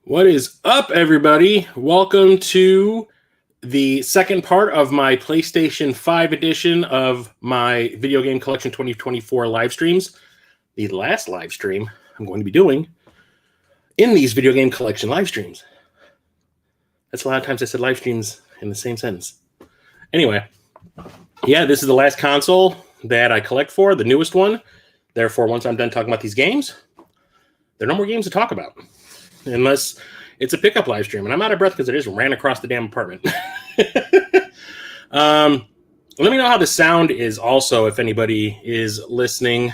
What is up, everybody? Welcome to the second part of my PlayStation 5 edition of my Video Game Collection 2024 live streams. The last live stream I'm going to be doing in these Video Game Collection live streams. That's a lot of times I said live streams in the same sentence. Anyway, yeah, this is the last console that I collect for, the newest one. Therefore, once I'm done talking about these games, there are no more games to talk about. Unless it's a pickup live stream. And I'm out of breath because I just ran across the damn apartment. Let me know how the sound is also if anybody is listening.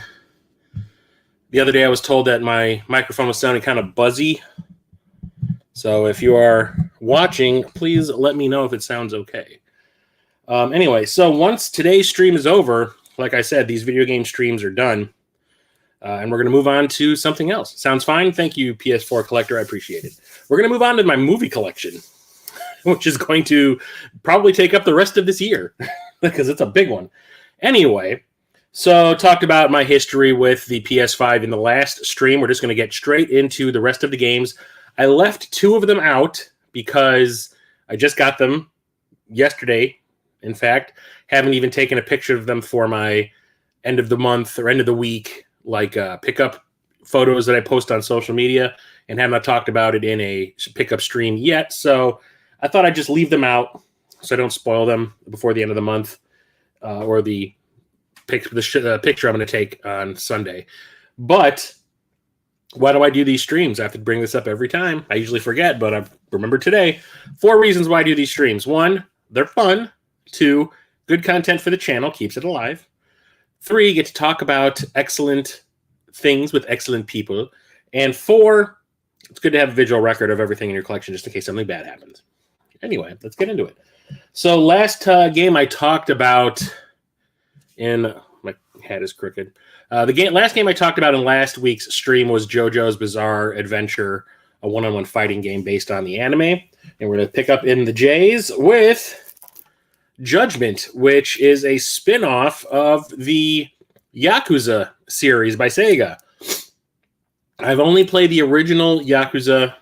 The other day I was told that my microphone was sounding kind of buzzy. So if you are watching, please let me know if it sounds okay. Anyway, so once today's stream is over, like I said, these video game streams are done. And we're going to move on to something else. Sounds fine? Thank you, PS4 Collector. I appreciate it. We're going to move on to my movie collection, which is going to probably take up the rest of this year because it's a big one. Anyway, so talked about my history with the PS5 in the last stream. We're just going to get straight into the rest of the games. I left two of them out because I just got them yesterday. In fact, haven't even taken a picture of them for my end of the month or end of the week pickup photos that I post on social media, and have not talked about it in a pickup stream yet. So I thought I'd just leave them out so I don't spoil them before the end of the month or the picture I'm going to take on Sunday. But why do I do these streams? I have to bring this up every time. I usually forget, but I remember today. 4 reasons why I do these streams. 1, they're fun. 2, good content for the channel, keeps it alive. 3, get to talk about excellent things with excellent people. And 4, it's good to have a visual record of everything in your collection just in case something bad happens. Anyway, let's get into it. So last game I talked about my hat is crooked. Last game I talked about in last week's stream was JoJo's Bizarre Adventure, a one-on-one fighting game based on the anime. And we're going to pick up in the J's with Judgment, which is a spin-off of the Yakuza series by Sega. I've only played the original Yakuza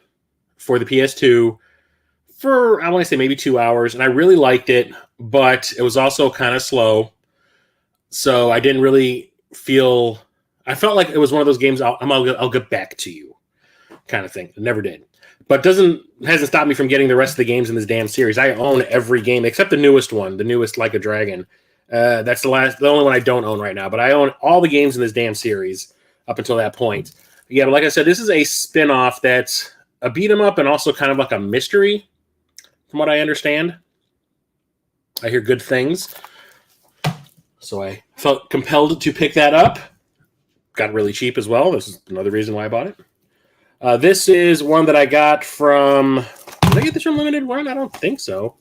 for the PS2 for, I want to say, maybe 2 hours, and I really liked it, but it was also kind of slow, so I didn't really feel... I felt like it was one of those games, I'll get back to you kind of thing. I never did. But hasn't stopped me from getting the rest of the games in this damn series. I own every game except the newest one, the newest Like a Dragon. That's the only one I don't own right now. But I own all the games in this damn series up until that point. Yeah, but like I said, this is a spin-off that's a beat-em-up and also kind of like a mystery, from what I understand. I hear good things. So I felt compelled to pick that up. Got really cheap as well. This is another reason why I bought it. This is one that I got from... Did I get this from Limited Run? I don't think so.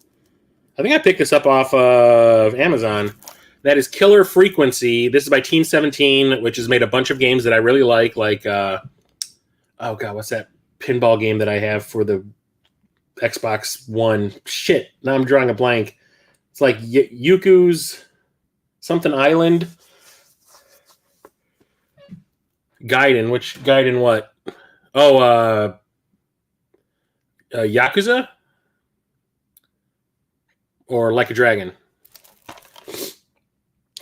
I think I picked this up off of Amazon. That is Killer Frequency. This is by Team 17, which has made a bunch of games that I really like oh god, what's that pinball game that I have for the Xbox One? Shit, now I'm drawing a blank. It's like Yuku's something Island. Gaiden. Which Gaiden what? Oh, Yakuza? Or Like a Dragon.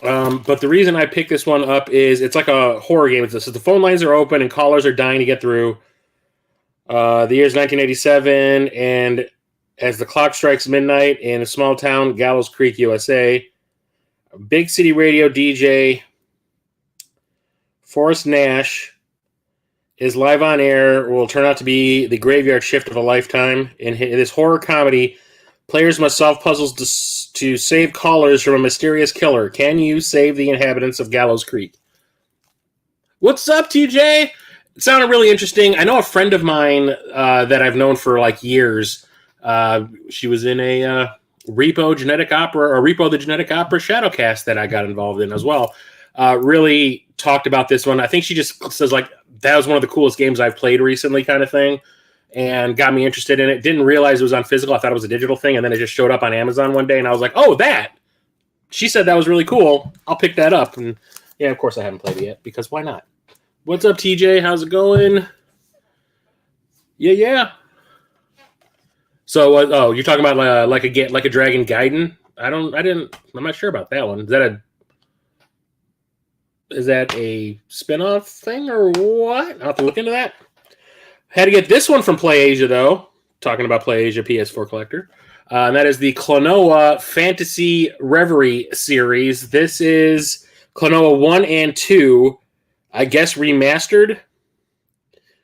But the reason I picked this one up is it's like a horror game. So the phone lines are open and callers are dying to get through. The year is 1987, and as the clock strikes midnight in a small town, Gallows Creek, USA, a big city radio DJ, Forrest Nash, is live on air, will turn out to be the graveyard shift of a lifetime. In this horror comedy, players must solve puzzles to save callers from a mysterious killer. Can you save the inhabitants of Gallows Creek? What's up, TJ? It sounded really interesting. I know a friend of mine that I've known for like years. She was in a Repo the Genetic Opera Shadowcast that I got involved in as well. Really talked about this one. I think she just says like, that was one of the coolest games I've played recently kind of thing, and got me interested in it. Didn't realize it was on physical. I thought it was a digital thing, and then it just showed up on Amazon one day, and I was like, oh, that! She said that was really cool. I'll pick that up. And yeah, of course I haven't played it yet, because why not? What's up, TJ? How's it going? Yeah. So, oh, you're talking about like a Dragon Gaiden? I'm not sure about that one. Is that a spin-off thing or what? I'll have to look into that. Had to get this one from PlayAsia, though. Talking about PlayAsia PS4 collector. And that is the Klonoa Fantasy Reverie series. This is Klonoa 1 and 2, I guess remastered.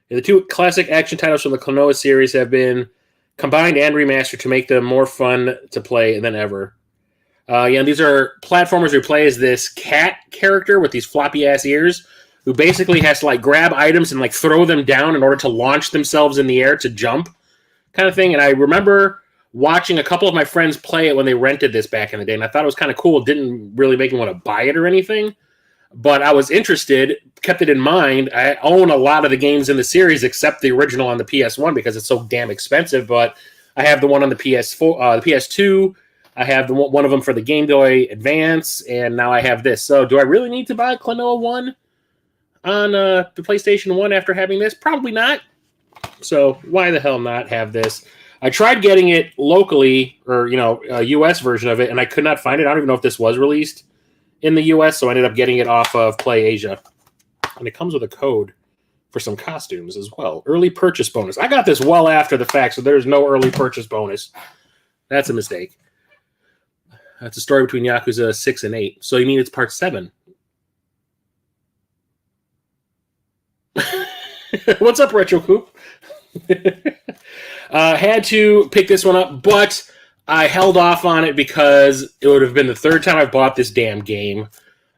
The two classic action titles from the Klonoa series have been combined and remastered to make them more fun to play than ever. These are platformers who play as this cat character with these floppy ass ears, who basically has to like grab items and like throw them down in order to launch themselves in the air to jump, kind of thing. And I remember watching a couple of my friends play it when they rented this back in the day, and I thought it was kind of cool. It didn't really make me want to buy it or anything, but I was interested, kept it in mind. I own a lot of the games in the series except the original on the PS1 because it's so damn expensive, but I have the one on the PS4, the PS2. I have one of them for the Game Boy Advance, and now I have this. So do I really need to buy Klonoa 1 on the PlayStation 1 after having this? Probably not. So why the hell not have this? I tried getting it locally, or, a US version of it, and I could not find it. I don't even know if this was released in the US, so I ended up getting it off of PlayAsia. And it comes with a code for some costumes as well. Early purchase bonus. I got this well after the fact, so there's no early purchase bonus. That's a mistake. That's a story between Yakuza 6 and 8. So you mean it's part 7? What's up, Retro Coop? Had to pick this one up, but I held off on it because it would have been the third time I bought this damn game.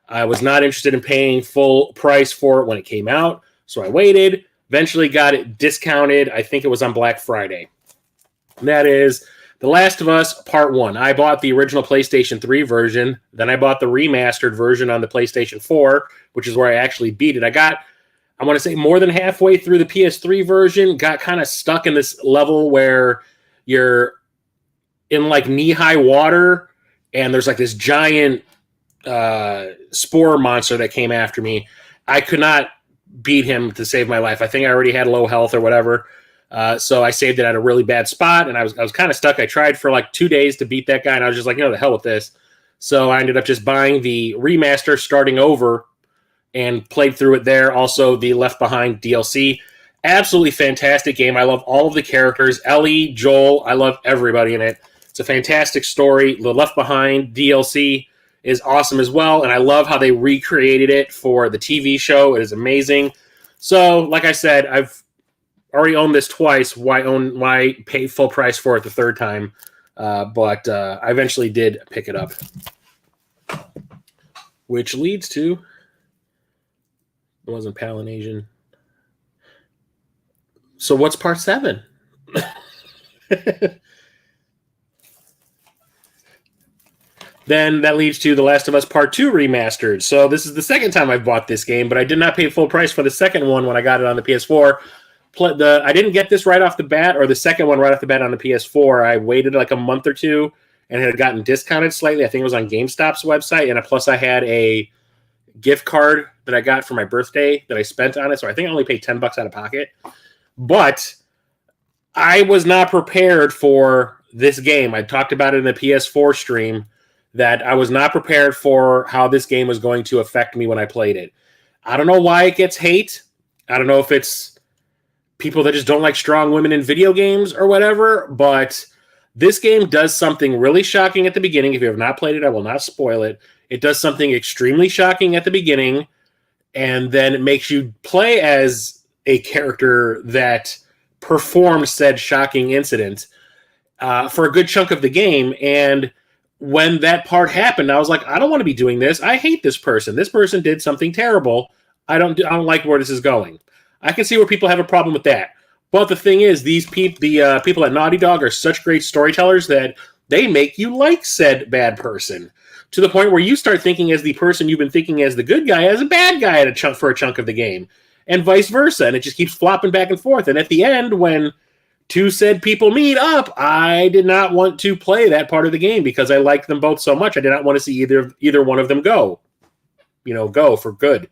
I was not interested in paying full price for it when it came out, so I waited. Eventually got it discounted. I think it was on Black Friday. And that is The Last of Us Part 1. I bought the original PlayStation 3 version. Then I bought the remastered version on the PlayStation 4, which is where I actually beat it. I want to say more than halfway through the PS3 version, got kind of stuck in this level where you're in like knee-high water, and there's like this giant spore monster that came after me. I could not beat him to save my life. I think I already had low health or whatever. So I saved it at a really bad spot, and I was kind of stuck. I tried for like 2 days to beat that guy, and I was just like, the hell with this. So I ended up just buying the remaster, starting over, and played through it there. Also, the Left Behind DLC. Absolutely fantastic game. I love all of the characters. Ellie, Joel, I love everybody in it. It's a fantastic story. The Left Behind DLC is awesome as well, and I love how they recreated it for the TV show. It is amazing. So, like I said, I've already owned this twice. Why pay full price for it the third time? But I eventually did pick it up. Which leads to... It wasn't Polynesian. So what's part 7? Then that leads to The Last of Us Part 2 remastered. So this is the second time I've bought this game, but I did not pay full price for the second one when I got it on the PS4. I didn't get this right off the bat, or the second one right off the bat on the PS4. I waited like a month or two and had gotten discounted slightly. I think it was on GameStop's website, and plus I had a gift card that I got for my birthday that I spent on it, so I think I only paid $10 out of pocket. But I was not prepared for this game. I talked about it in the PS4 stream, that I was not prepared for how this game was going to affect me when I played it. I don't know why it gets hate. I don't know if it's people that just don't like strong women in video games or whatever, but this game does something really shocking at the beginning. If you have not played it, I will not spoil it. It does something extremely shocking at the beginning, and then it makes you play as a character that performed said shocking incident for a good chunk of the game. And when that part happened, I was like, I don't want to be doing this. I hate this person. This person did something terrible. I don't like where this is going. I can see where people have a problem with that. But the thing is, the people at Naughty Dog are such great storytellers that they make you like said bad person, to the point where you start thinking as the person you've been thinking as the good guy as a bad guy for a chunk of the game, and vice versa. And it just keeps flopping back and forth. And at the end, when two said people meet up, I did not want to play that part of the game because I liked them both so much. I did not want to see either one of them go for good.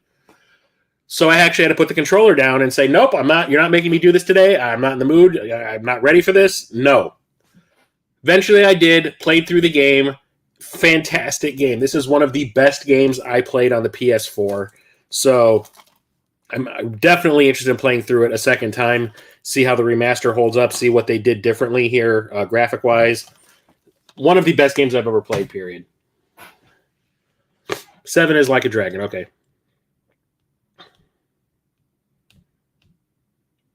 So I actually had to put the controller down and say, nope, I'm not. You're not making me do this today. I'm not in the mood. I'm not ready for this. No. Eventually I did, played through the game. Fantastic game. This is one of the best games I played on the PS4. So I'm definitely interested in playing through it a second time, see how the remaster holds up, see what they did differently here graphic-wise. One of the best games I've ever played, period. 7 is Like a Dragon. Okay.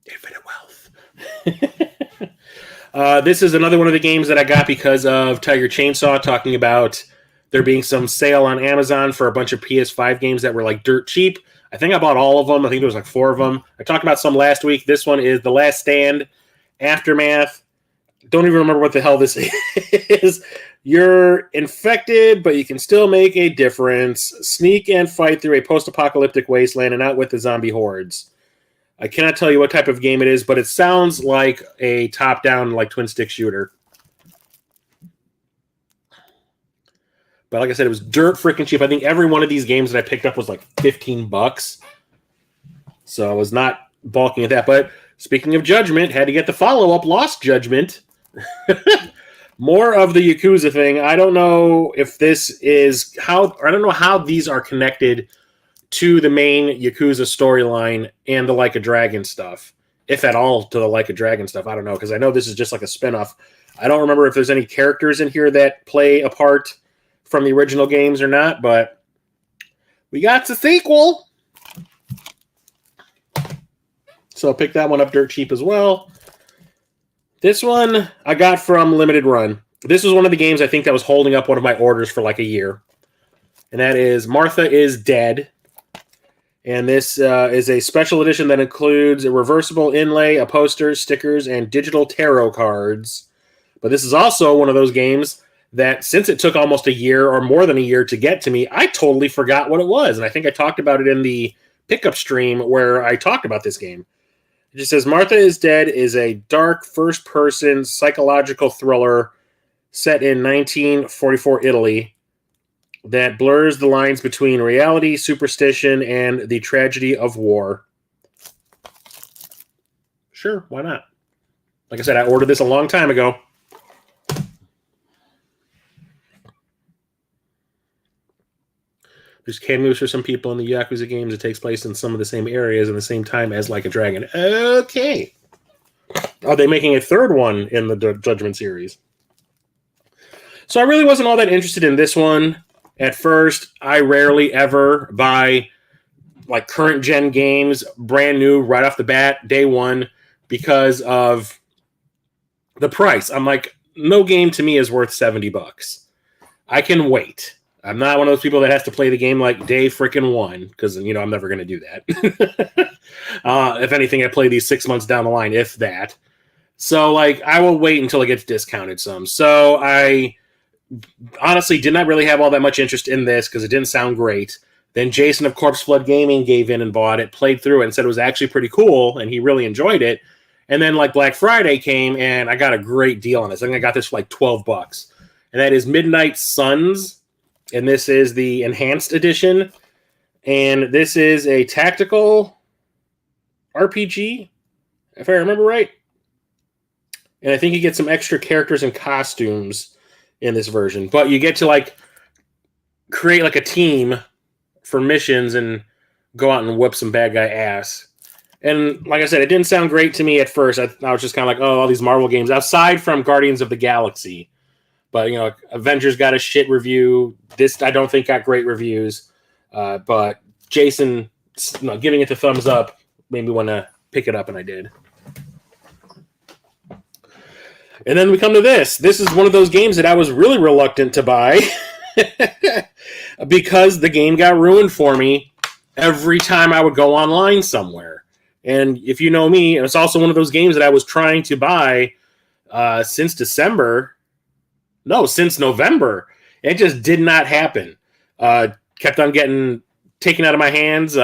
Infinite Wealth. This is another one of the games that I got because of Tiger Chainsaw talking about there being some sale on Amazon for a bunch of PS5 games that were like dirt cheap. I think I bought all of them. I think there was like 4 of them. I talked about some last week. This one is The Last Stand, Aftermath. Don't even remember what the hell this is. You're infected, but you can still make a difference. Sneak and fight through a post-apocalyptic wasteland and outwit the zombie hordes. I cannot tell you what type of game it is, but it sounds like a top-down, like twin-stick shooter. But like I said, it was dirt freaking cheap. I think every one of these games that I picked up was like $15. So I was not balking at that. But speaking of Judgment, had to get the follow-up, Lost Judgment. More of the Yakuza thing. I don't know if this is how, or I don't know how these are connected to the main Yakuza storyline and the Like a Dragon stuff. If at all to the Like a Dragon stuff. I don't know, because I know this is just like a spinoff. I don't remember if there's any characters in here that play a part from the original games or not, but we got the sequel. So I'll pick that one up dirt cheap as well. This one I got from Limited Run. This was one of the games I think that was holding up one of my orders for like a year. And that is Martha is Dead. And this is a special edition that includes a reversible inlay, a poster, stickers, and digital tarot cards. But this is also one of those games that since it took almost a year or more than a year to get to me, I totally forgot what it was. And I think I talked about it in the pickup stream where I talked about this game. It just says, Martha is Dead is a dark first-person psychological thriller set in 1944 Italy that blurs the lines between reality, superstition, and the tragedy of war. Sure, why not? Like I said, I ordered this a long time ago. There's cameos for some people in the Yakuza games. It takes place in some of the same areas in the same time as Like a Dragon. Okay. Are they making a third one in the Judgment series? So I really wasn't all that interested in this one. At first, I rarely ever buy like current gen games, brand new, right off the bat, day one, because of the price. I'm like, no game to me is worth $70. I can wait. I'm not one of those people that has to play the game like day freaking one, because, you know, I'm never going to do that. If anything, I play these 6 months down the line, if that. So, like, I will wait until it gets discounted some. So I honestly did not really have all that much interest in this because it didn't sound great. Then Jason of Corpse Flood Gaming gave in and bought it, played through it, and said it was actually pretty cool, and he really enjoyed it. And then, like, Black Friday came, and I got a great deal on this. I think I got this for like $12. And that is Midnight Suns. And this is the enhanced edition. And this is a tactical RPG, if I remember right. And I think you get some extra characters and costumes in this version. But you get to, like, create, like, a team for missions and go out and whip some bad guy ass. And, like I said, it didn't sound great to me at first. I was just kind of like, oh, all these Marvel games. Aside from Guardians of the Galaxy. But, you know, Avengers got a shit review. This, I don't think, got great reviews. But Jason, giving it the thumbs up made me want to pick it up, and I did. And then we come to this. This is one of those games that I was really reluctant to buy because the game got ruined for me every time I would go online somewhere. And if you know me, it's also one of those games that I was trying to buy since December. No, since November. It just did not happen. Kept on getting taken out of my hands.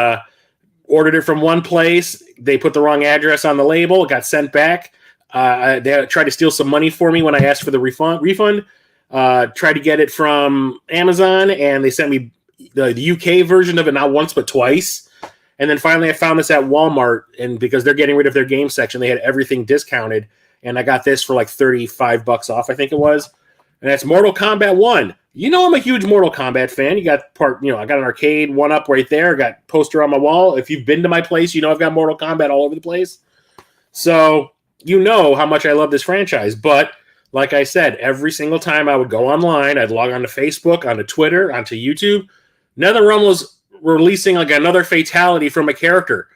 Ordered it from one place. They put the wrong address on the label. It got sent back. They tried to steal some money for me when I asked for the refund. Tried to get it from Amazon, and they sent me the UK version of it not once but twice. And then finally I found this at Walmart, and because they're getting rid of their game section, they had everything discounted. and I got this for like $35 off, I think it was. And that's Mortal Kombat 1. You know I'm a huge Mortal Kombat fan. I got an arcade one up right there. I got poster on my wall. If you've been to my place, you know I've got Mortal Kombat all over the place. So you know how much I love this franchise. But like I said, every single time I would go online, I'd log on to Facebook, onto Twitter, onto YouTube. NetherRealm was releasing like another fatality from a character.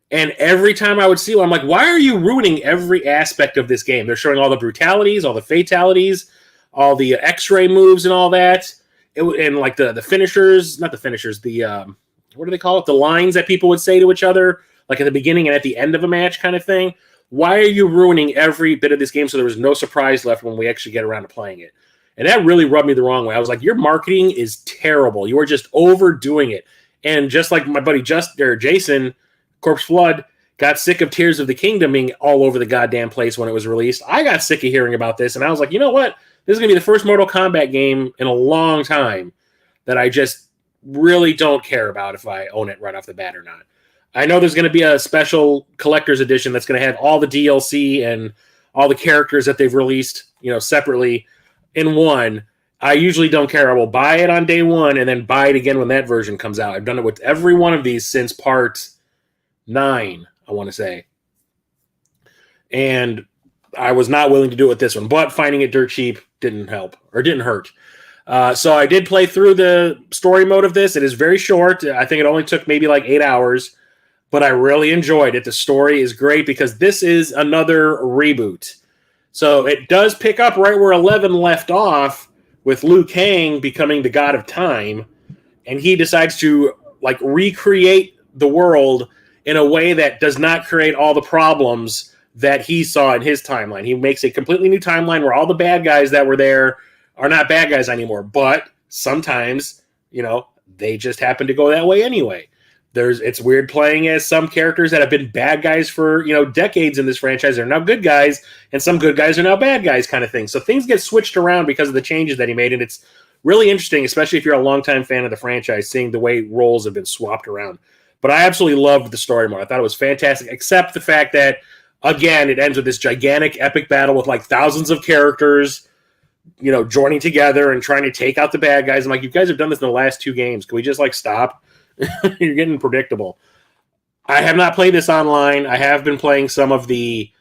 And every time I would see one, I'm like, why are you ruining every aspect of this game? They're showing all the brutalities, all the fatalities, all the X-ray moves and all that. And like the finishers, not the finishers, what do they call it? The lines that people would say to each other, like at the beginning and at the end of a match kind of thing. Why are you ruining every bit of this game so there was no surprise left when we actually get around to playing it? And that really rubbed me the wrong way. I was like, your marketing is terrible. You are just overdoing it. And just like my buddy Jason, Corpse Flood, got sick of Tears of the Kingdom being all over the goddamn place when it was released, I got sick of hearing about this. And I was like, you know what? This is going to be the first Mortal Kombat game in a long time that I just really don't care about if I own it right off the bat or not. I know there's going to be a special collector's edition that's going to have all the DLC and all the characters that they've released, separately in one. I usually don't care. I will buy it on day one and then buy it again when that version comes out. I've done it with every one of these since part 9, I want to say. And I was not willing to do it with this one, but finding it dirt cheap didn't help or didn't hurt. So I did play through the story mode of this. It is very short. I think it only took maybe like 8 hours, but I really enjoyed it. The story is great because this is another reboot. So it does pick up right where 11 left off with Liu Kang becoming the god of time. And he decides to like recreate the world in a way that does not create all the problems that he saw in his timeline. He makes a completely new timeline where all the bad guys that were there are not bad guys anymore. But sometimes, they just happen to go that way anyway. It's weird playing as some characters that have been bad guys for, decades in this franchise are now good guys, and some good guys are now bad guys kind of thing. So things get switched around because of the changes that he made, and it's really interesting, especially if you're a longtime fan of the franchise, seeing the way roles have been swapped around. But I absolutely loved the story mode. I thought it was fantastic, except the fact that, again, it ends with this gigantic epic battle with like thousands of characters, joining together and trying to take out the bad guys. I'm like, you guys have done this in the last 2 games. Can we just stop? You're getting predictable. I have not played this online. I have been playing some of the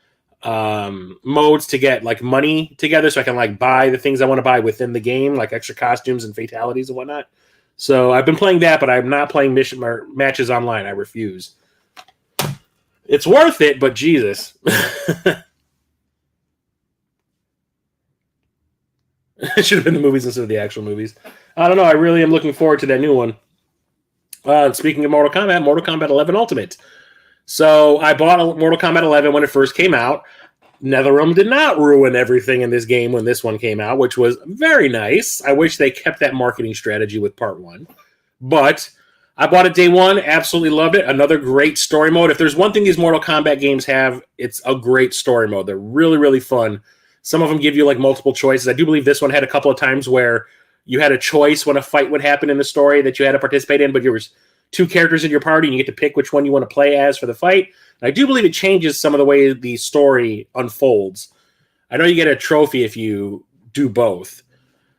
modes to get money together so I can buy the things I want to buy within the game, like extra costumes and fatalities and whatnot. So I've been playing that, but I'm not playing mission or matches online. I refuse. It's worth it, but Jesus. It should have been the movies instead of the actual movies. I don't know. I really am looking forward to that new one. Speaking of Mortal Kombat 11 Ultimate. So I bought Mortal Kombat 11 when it first came out. NetherRealm did not ruin everything in this game when this one came out, which was very nice. I wish they kept that marketing strategy with part 1. But I bought it day one, absolutely loved it. Another great story mode. If there's one thing these Mortal Kombat games have, it's a great story mode. They're really, really fun. Some of them give you multiple choices. I do believe this one had a couple of times where you had a choice when a fight would happen in the story that you had to participate in, but there was 2 characters in your party, and you get to pick which one you want to play as for the fight. And I do believe it changes some of the way the story unfolds. I know you get a trophy if you do both.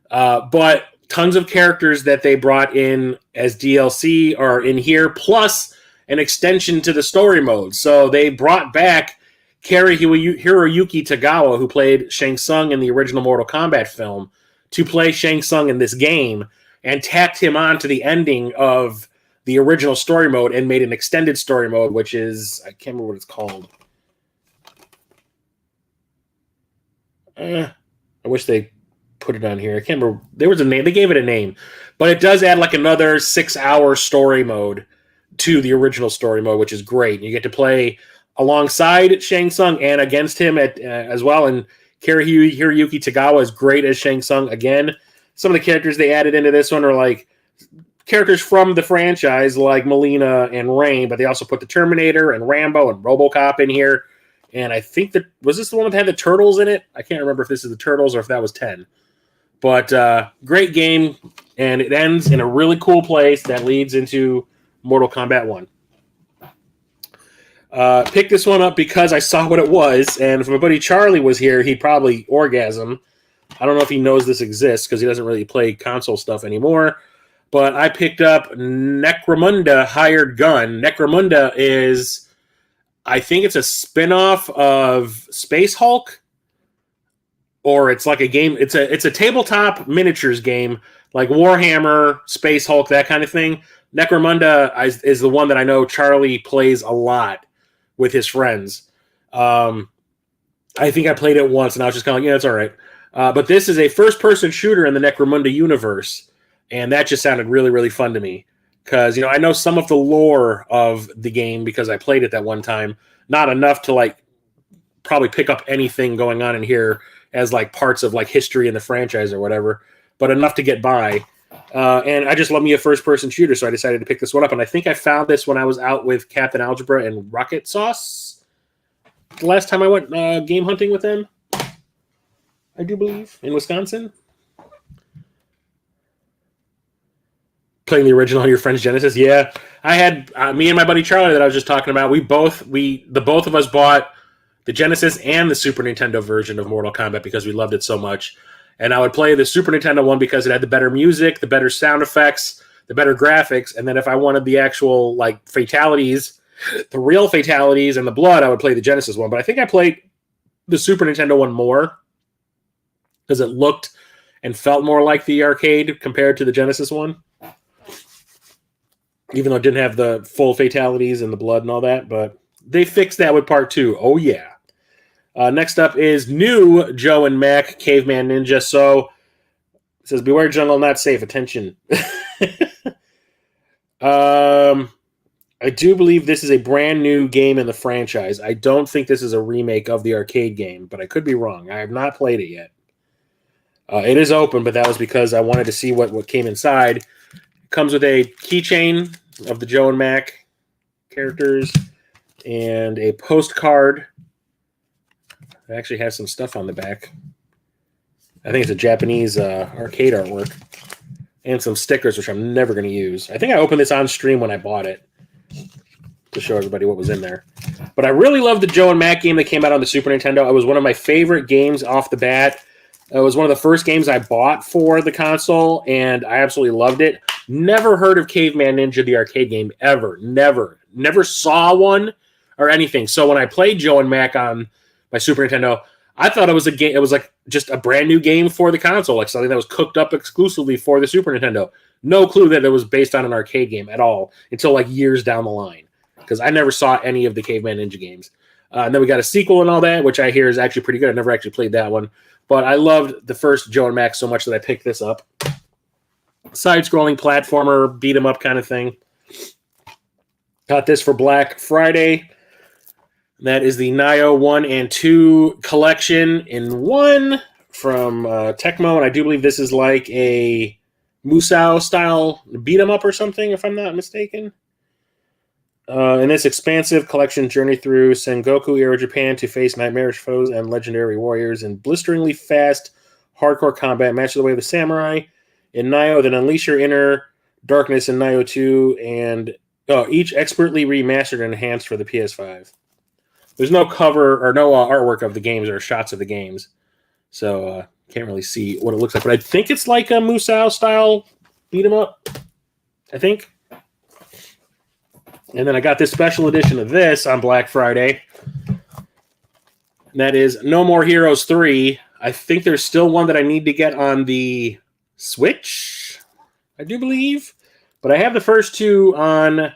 But tons of characters that they brought in as DLC are in here, plus an extension to the story mode. So they brought back Hiroyuki Tagawa, who played Shang Tsung in the original Mortal Kombat film, to play Shang Tsung in this game, and tacked him on to the ending of the original story mode and made an extended story mode, which is, I can't remember what it's called. I wish they put it on here. I can't remember. There was a name. They gave it a name. But it does add another 6-hour story mode to the original story mode, which is great. You get to play alongside Shang Tsung and against him as well. And Hiroyuki Tagawa is great as Shang Tsung again. Some of the characters they added into this one are characters from the franchise, like Melina and Rain, but they also put the Terminator and Rambo and RoboCop in here. And I think that, was this the one that had the Turtles in it? I can't remember if this is the Turtles or if that was 10. But great game, and it ends in a really cool place that leads into Mortal Kombat 1. Picked this one up because I saw what it was, and if my buddy Charlie was here, he'd probably orgasm. I don't know if he knows this exists because he doesn't really play console stuff anymore. But I picked up Necromunda Hired Gun. Necromunda is, I think it's a spin-off of Space Hulk, or it's like a game. It's a tabletop miniatures game, like Warhammer, Space Hulk, that kind of thing. Necromunda is the one that I know Charlie plays a lot with his friends. I think I played it once, and I was just kind of like, yeah, it's all right. But this is a first-person shooter in the Necromunda universe, and that just sounded really, really fun to me. Because, I know some of the lore of the game because I played it that one time. Not enough to, like, probably pick up anything going on in here as, like, parts of, like, history in the franchise or whatever. But enough to get by. And I just love me a first-person shooter, so I decided to pick this one up. And I think I found this when I was out with Captain Algebra and Rocket Sauce. The last time I went game hunting with them. I do believe, in Wisconsin. Playing the original on your friend's Genesis. Yeah. I had me and my buddy Charlie that I was just talking about. The both of us bought the Genesis and the Super Nintendo version of Mortal Kombat because we loved it so much. And I would play the Super Nintendo one because it had the better music, the better sound effects, the better graphics. And then if I wanted the actual, like, fatalities, the real fatalities and the blood, I would play the Genesis one. But I think I played the Super Nintendo one more because it looked and felt more like the arcade compared to the Genesis one. Even though it didn't have the full fatalities and the blood and all that. But they fixed that with part 2. Oh, yeah. Next up is new Joe and Mac Caveman Ninja. So it says, beware jungle, not safe. Attention. I do believe this is a brand new game in the franchise. I don't think this is a remake of the arcade game, but I could be wrong. I have not played it yet. It is open, but that was because I wanted to see what came inside. It comes with a keychain of the Joe and Mac characters and a postcard. It actually has some stuff on the back. I think it's a Japanese arcade artwork. And some stickers, which I'm never going to use. I think I opened this on stream when I bought it to show everybody what was in there. But I really love the Joe and Mac game that came out on the Super Nintendo. It was one of my favorite games off the bat. It was one of the first games I bought for the console, and I absolutely loved it. Never heard of Caveman Ninja, the arcade game, ever. Never saw one or anything. So when I played Joe and Mac on my Super Nintendo, I thought it was a game. It was like just a brand new game for the console, like something that was cooked up exclusively for the Super Nintendo. No clue that it was based on an arcade game at all until like years down the line, because I never saw any of the Caveman Ninja games. And then we got a sequel and all that, which I hear is actually pretty good. I never actually played that one, but I loved the first Joe and Mac so much that I picked this up. Side-scrolling platformer, beat 'em up kind of thing. Got this for Black Friday. That is the Nioh 1 and 2 collection in one from Tecmo, and I do believe this is like a Musou-style beat-em-up or something, if I'm not mistaken. In this expansive collection, journey through Sengoku-era Japan to face nightmarish foes and legendary warriors in blisteringly fast, hardcore combat. Match the way of the samurai in Nioh, then unleash your inner darkness in Nioh 2, and each expertly remastered and enhanced for the PS5. There's no cover or no artwork of the games or shots of the games, so can't really see what it looks like. But I think it's like a Musou-style beat-em-up, I think. And then I got this special edition of this on Black Friday. And that is No More Heroes 3. I think there's still one that I need to get on the Switch, I do believe. But I have the first two on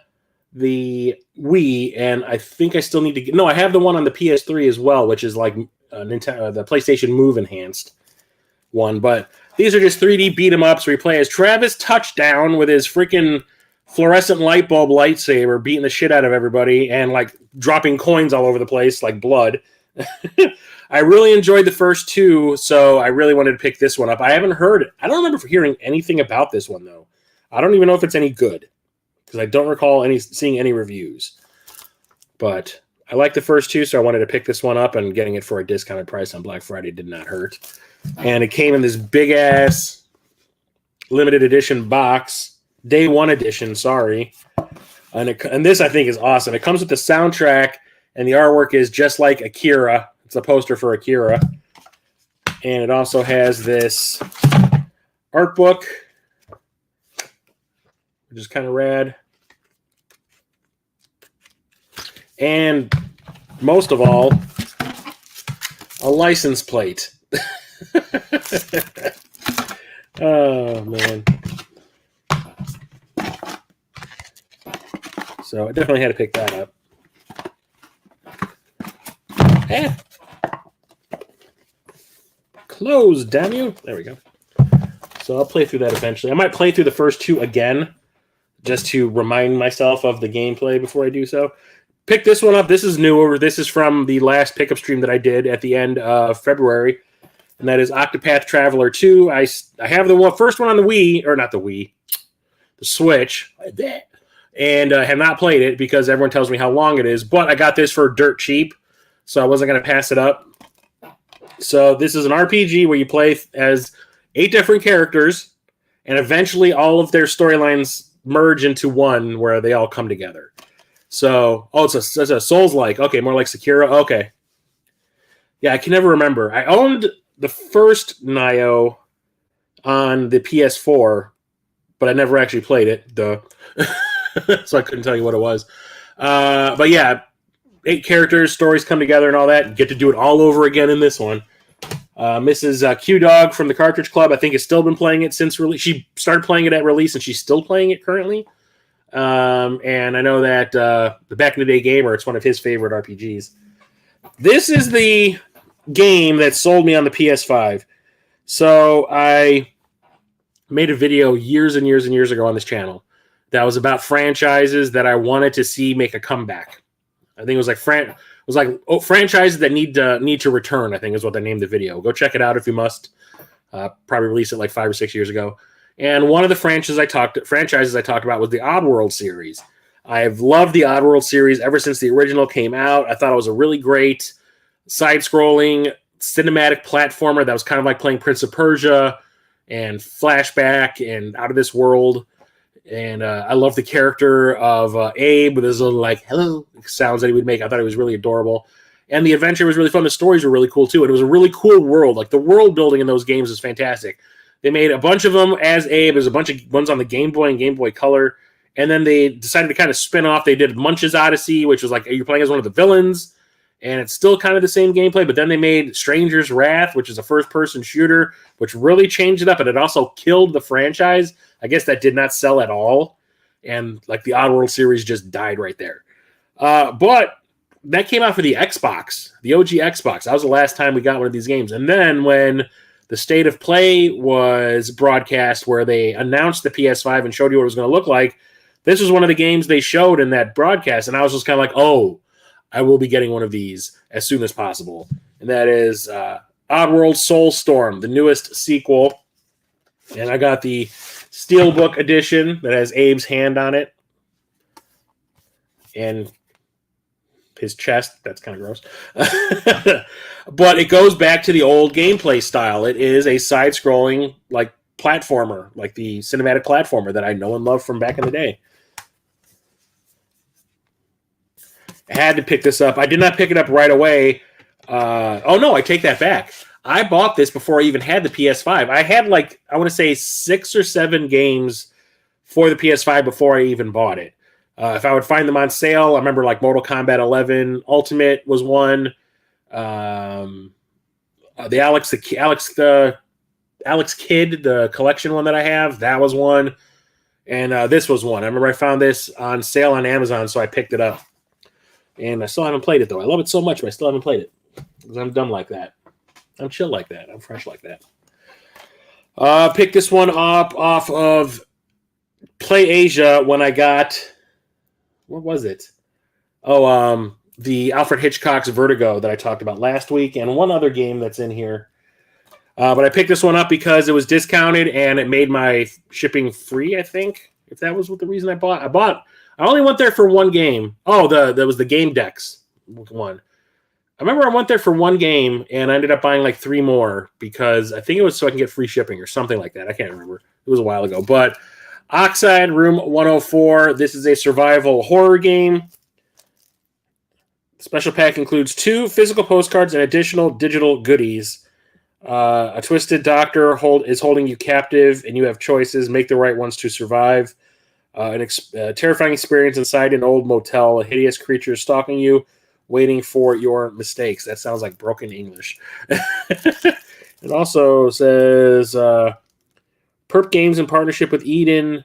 the Wii, and I think I still need to get... No, I have the one on the PS3 as well, which is like Nintendo, the PlayStation Move enhanced one. But these are just 3D beat-em-ups where you play as Travis Touchdown with his freaking fluorescent light bulb lightsaber beating the shit out of everybody and like dropping coins all over the place like blood. I really enjoyed the first two, so I really wanted to pick this one up. I haven't heard it. I don't remember hearing anything about this one, though. I don't even know if it's any good, because I don't recall seeing any reviews. But I like the first two, so I wanted to pick this one up, and getting it for a discounted price on Black Friday did not hurt. And it came in this big-ass limited edition box, Day 1 edition, sorry. And this, I think, is awesome. It comes with the soundtrack And the artwork is just like Akira. It's a poster for Akira. And it also has this art book, which is kind of rad. And most of all, a license plate. Oh, man. So I definitely had to pick that up. Eh. Close, damn you. There we go. So I'll play through that eventually. I might play through the first two again, just to remind myself of the gameplay before I do so. Pick this one up. This is newer. This is from the last pickup stream that I did at the end of February, and that is Octopath Traveler 2. I have the first one on the Wii, or not the Wii, the Switch, and have not played it because everyone tells me how long it is, but I got this for dirt cheap, so I wasn't going to pass it up. So this is an RPG where you play as 8 different characters, and eventually all of their storylines merge into one where they all come together. So, it's a Souls-like. Okay, more like Sekiro. Okay. Yeah, I can never remember. I owned the first Nioh on the PS4, but I never actually played it. Duh. So I couldn't tell you what it was. But yeah, 8 characters, stories come together and all that. Get to do it all over again in this one. Mrs. Q-Dog from the Cartridge Club, I think, has still been playing it since release. She started playing it at release, and she's still playing it currently. And I know that the Back in the Day Gamer, it's one of his favorite RPGs. This is the game that sold me on the PS5. So I made a video years and years and years ago on this channel that was about franchises that I wanted to see make a comeback. I think it was like franchises that need to return, I think is what they named the video. Go check it out if you must. Probably released it like 5 or 6 years ago. And one of the franchises I talked about was the Oddworld series. I've loved the Oddworld series ever since the original came out. I thought it was a really great side-scrolling cinematic platformer that was kind of like playing Prince of Persia and Flashback and Out of This World. And I love the character of Abe with his little like hello sounds that he would make. I thought it was really adorable. And the adventure was really fun. The stories were really cool too. And it was a really cool world. Like the world building in those games is fantastic. They made a bunch of them as Abe. There's a bunch of ones on the Game Boy and Game Boy Color. And then they decided to kind of spin off. They did Munch's Odyssey, which was like you're playing as one of the villains. And it's still kind of the same gameplay. But then they made Stranger's Wrath, which is a first-person shooter, which really changed it up. And it also killed the franchise. I guess that did not sell at all. And like the Oddworld series just died right there. But that came out for the Xbox, the OG Xbox. That was the last time we got one of these games. And then when the State of Play was broadcast where they announced the PS5 and showed you what it was going to look like, this was one of the games they showed in that broadcast. And I was just kind of like, oh, I will be getting one of these as soon as possible. And that is Oddworld Soulstorm, the newest sequel. And I got the Steelbook edition that has Abe's hand on it. And his chest. That's kind of gross. But it goes back to the old gameplay style. It is a side-scrolling like platformer, like the cinematic platformer that I know and love from back in the day. I had to pick this up. I did not pick it up right away. No, I take that back. I bought this before I even had the PS5. I had like, I want to say 6 or 7 games for the PS5 before I even bought it. If I would find them on sale, I remember like Mortal Kombat 11 Ultimate was one. The Alex Kidd, the collection one that I have, that was one. And this was one. I remember I found this on sale on Amazon, so I picked it up. And I still haven't played it, though. I love it so much, but I still haven't played it. Because I'm dumb like that. I'm chill like that. I'm fresh like that. Picked this one up off of Play Asia when I got... What was it? The Alfred Hitchcock's Vertigo that I talked about last week, and one other game that's in here. But I picked this one up because it was discounted, and it made my shipping free, I think, if that was the reason I bought. I only went there for one game. That was the Game Decks one. I remember I went there for one game, and I ended up buying like 3 more because I think it was so I can get free shipping or something like that. I can't remember. It was a while ago. But Oxide Room 104, this is a survival horror game. Special pack includes 2 physical postcards and additional digital goodies. A twisted doctor is holding you captive, and you have choices. Make the right ones to survive. A terrifying experience inside an old motel. A hideous creature stalking you, waiting for your mistakes. That sounds like broken English. It also says Perp Games in partnership with Eden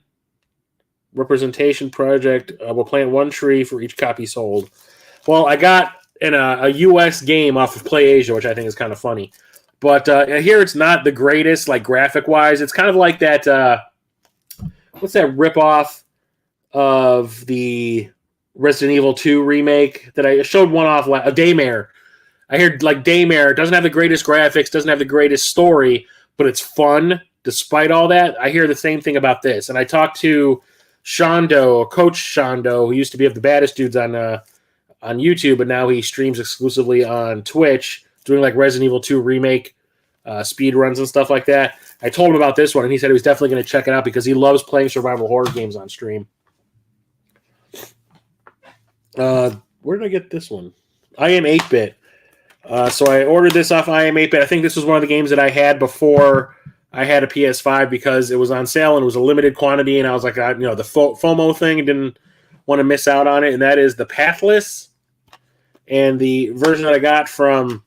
Representation Project will plant 1 tree for each copy sold. Well, I got a U.S. game off of PlayAsia, which I think is kind of funny. But here it's not the greatest, like graphic-wise. It's kind of like that, what's that ripoff of the Resident Evil 2 remake that I showed one off, a Daymare. I heard like Daymare doesn't have the greatest graphics, doesn't have the greatest story, but it's fun despite all that. I hear the same thing about this. And I talked to Shondo, Coach Shondo, who used to be of the baddest dudes on YouTube, but now he streams exclusively on Twitch, doing like Resident Evil 2 remake speed runs and stuff like that. I told him about this one, and he said he was definitely going to check it out because he loves playing survival horror games on stream. Where did I get this one? I Am 8-Bit. So I ordered this off I Am 8-Bit. I think this was one of the games that I had before I had a PS5 because it was on sale and it was a limited quantity, and I was like, the FOMO thing, and didn't want to miss out on it, and that is The Pathless. And the version that I got from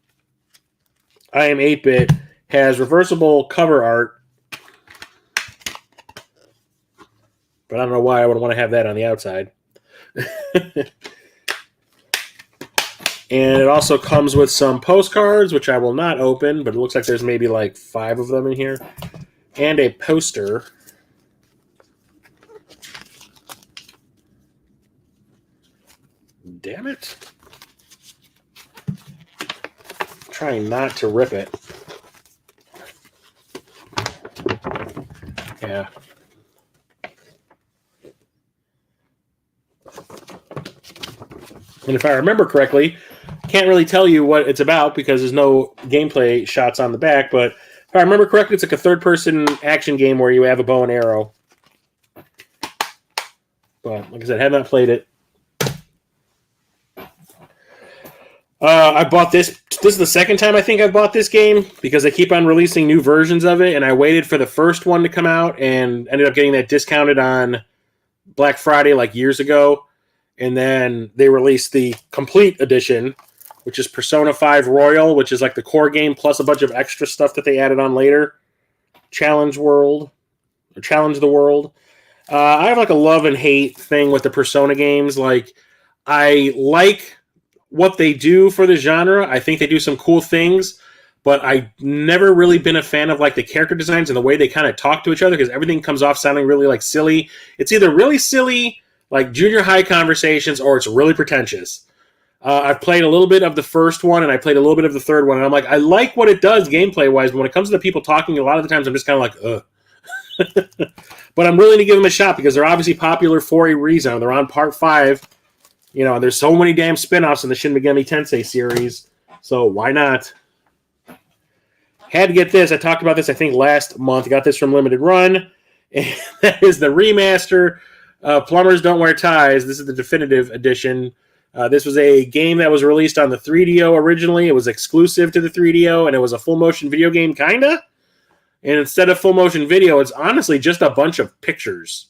I Am 8-Bit has reversible cover art, but I don't know why I would want to have that on the outside. And it also comes with some postcards, which I will not open, but it looks like there's maybe like 5 of them in here, and a poster. Damn it. Trying not to rip it. Yeah. And if I remember correctly, can't really tell you what it's about because there's no gameplay shots on the back, but if I remember correctly, it's like a third-person action game where you have a bow and arrow. But, like I said, I have not played it. I bought this. This is the second time I think I've bought this game because they keep on releasing new versions of it, and I waited for the first one to come out and ended up getting that discounted on Black Friday like years ago. And then they released the complete edition, which is Persona 5 Royal, which is like the core game plus a bunch of extra stuff that they added on later. Challenge the World. I have like a love and hate thing with the Persona games. Like, I like what they do for the genre. I think they do some cool things, but I've never really been a fan of like the character designs and the way they kind of talk to each other because everything comes off sounding really like silly. It's either really silly, like junior high conversations, or it's really pretentious. I've played a little bit of the first one, and I played a little bit of the third one, and I'm like, I like what it does gameplay-wise, but when it comes to the people talking, a lot of the times I'm just kind of like, ugh. But I'm willing to give them a shot because they're obviously popular for a reason. They're on part 5. You know, there's so many damn spin-offs in the Shin Megami Tensei series, so why not? Had to get this. I talked about this, I think, last month. I got this from Limited Run. And that is the remaster. Plumbers Don't Wear Ties. This is the definitive edition. This was a game that was released on the 3DO originally. It was exclusive to the 3DO, and it was a full-motion video game, kinda. And instead of full-motion video, it's honestly just a bunch of pictures.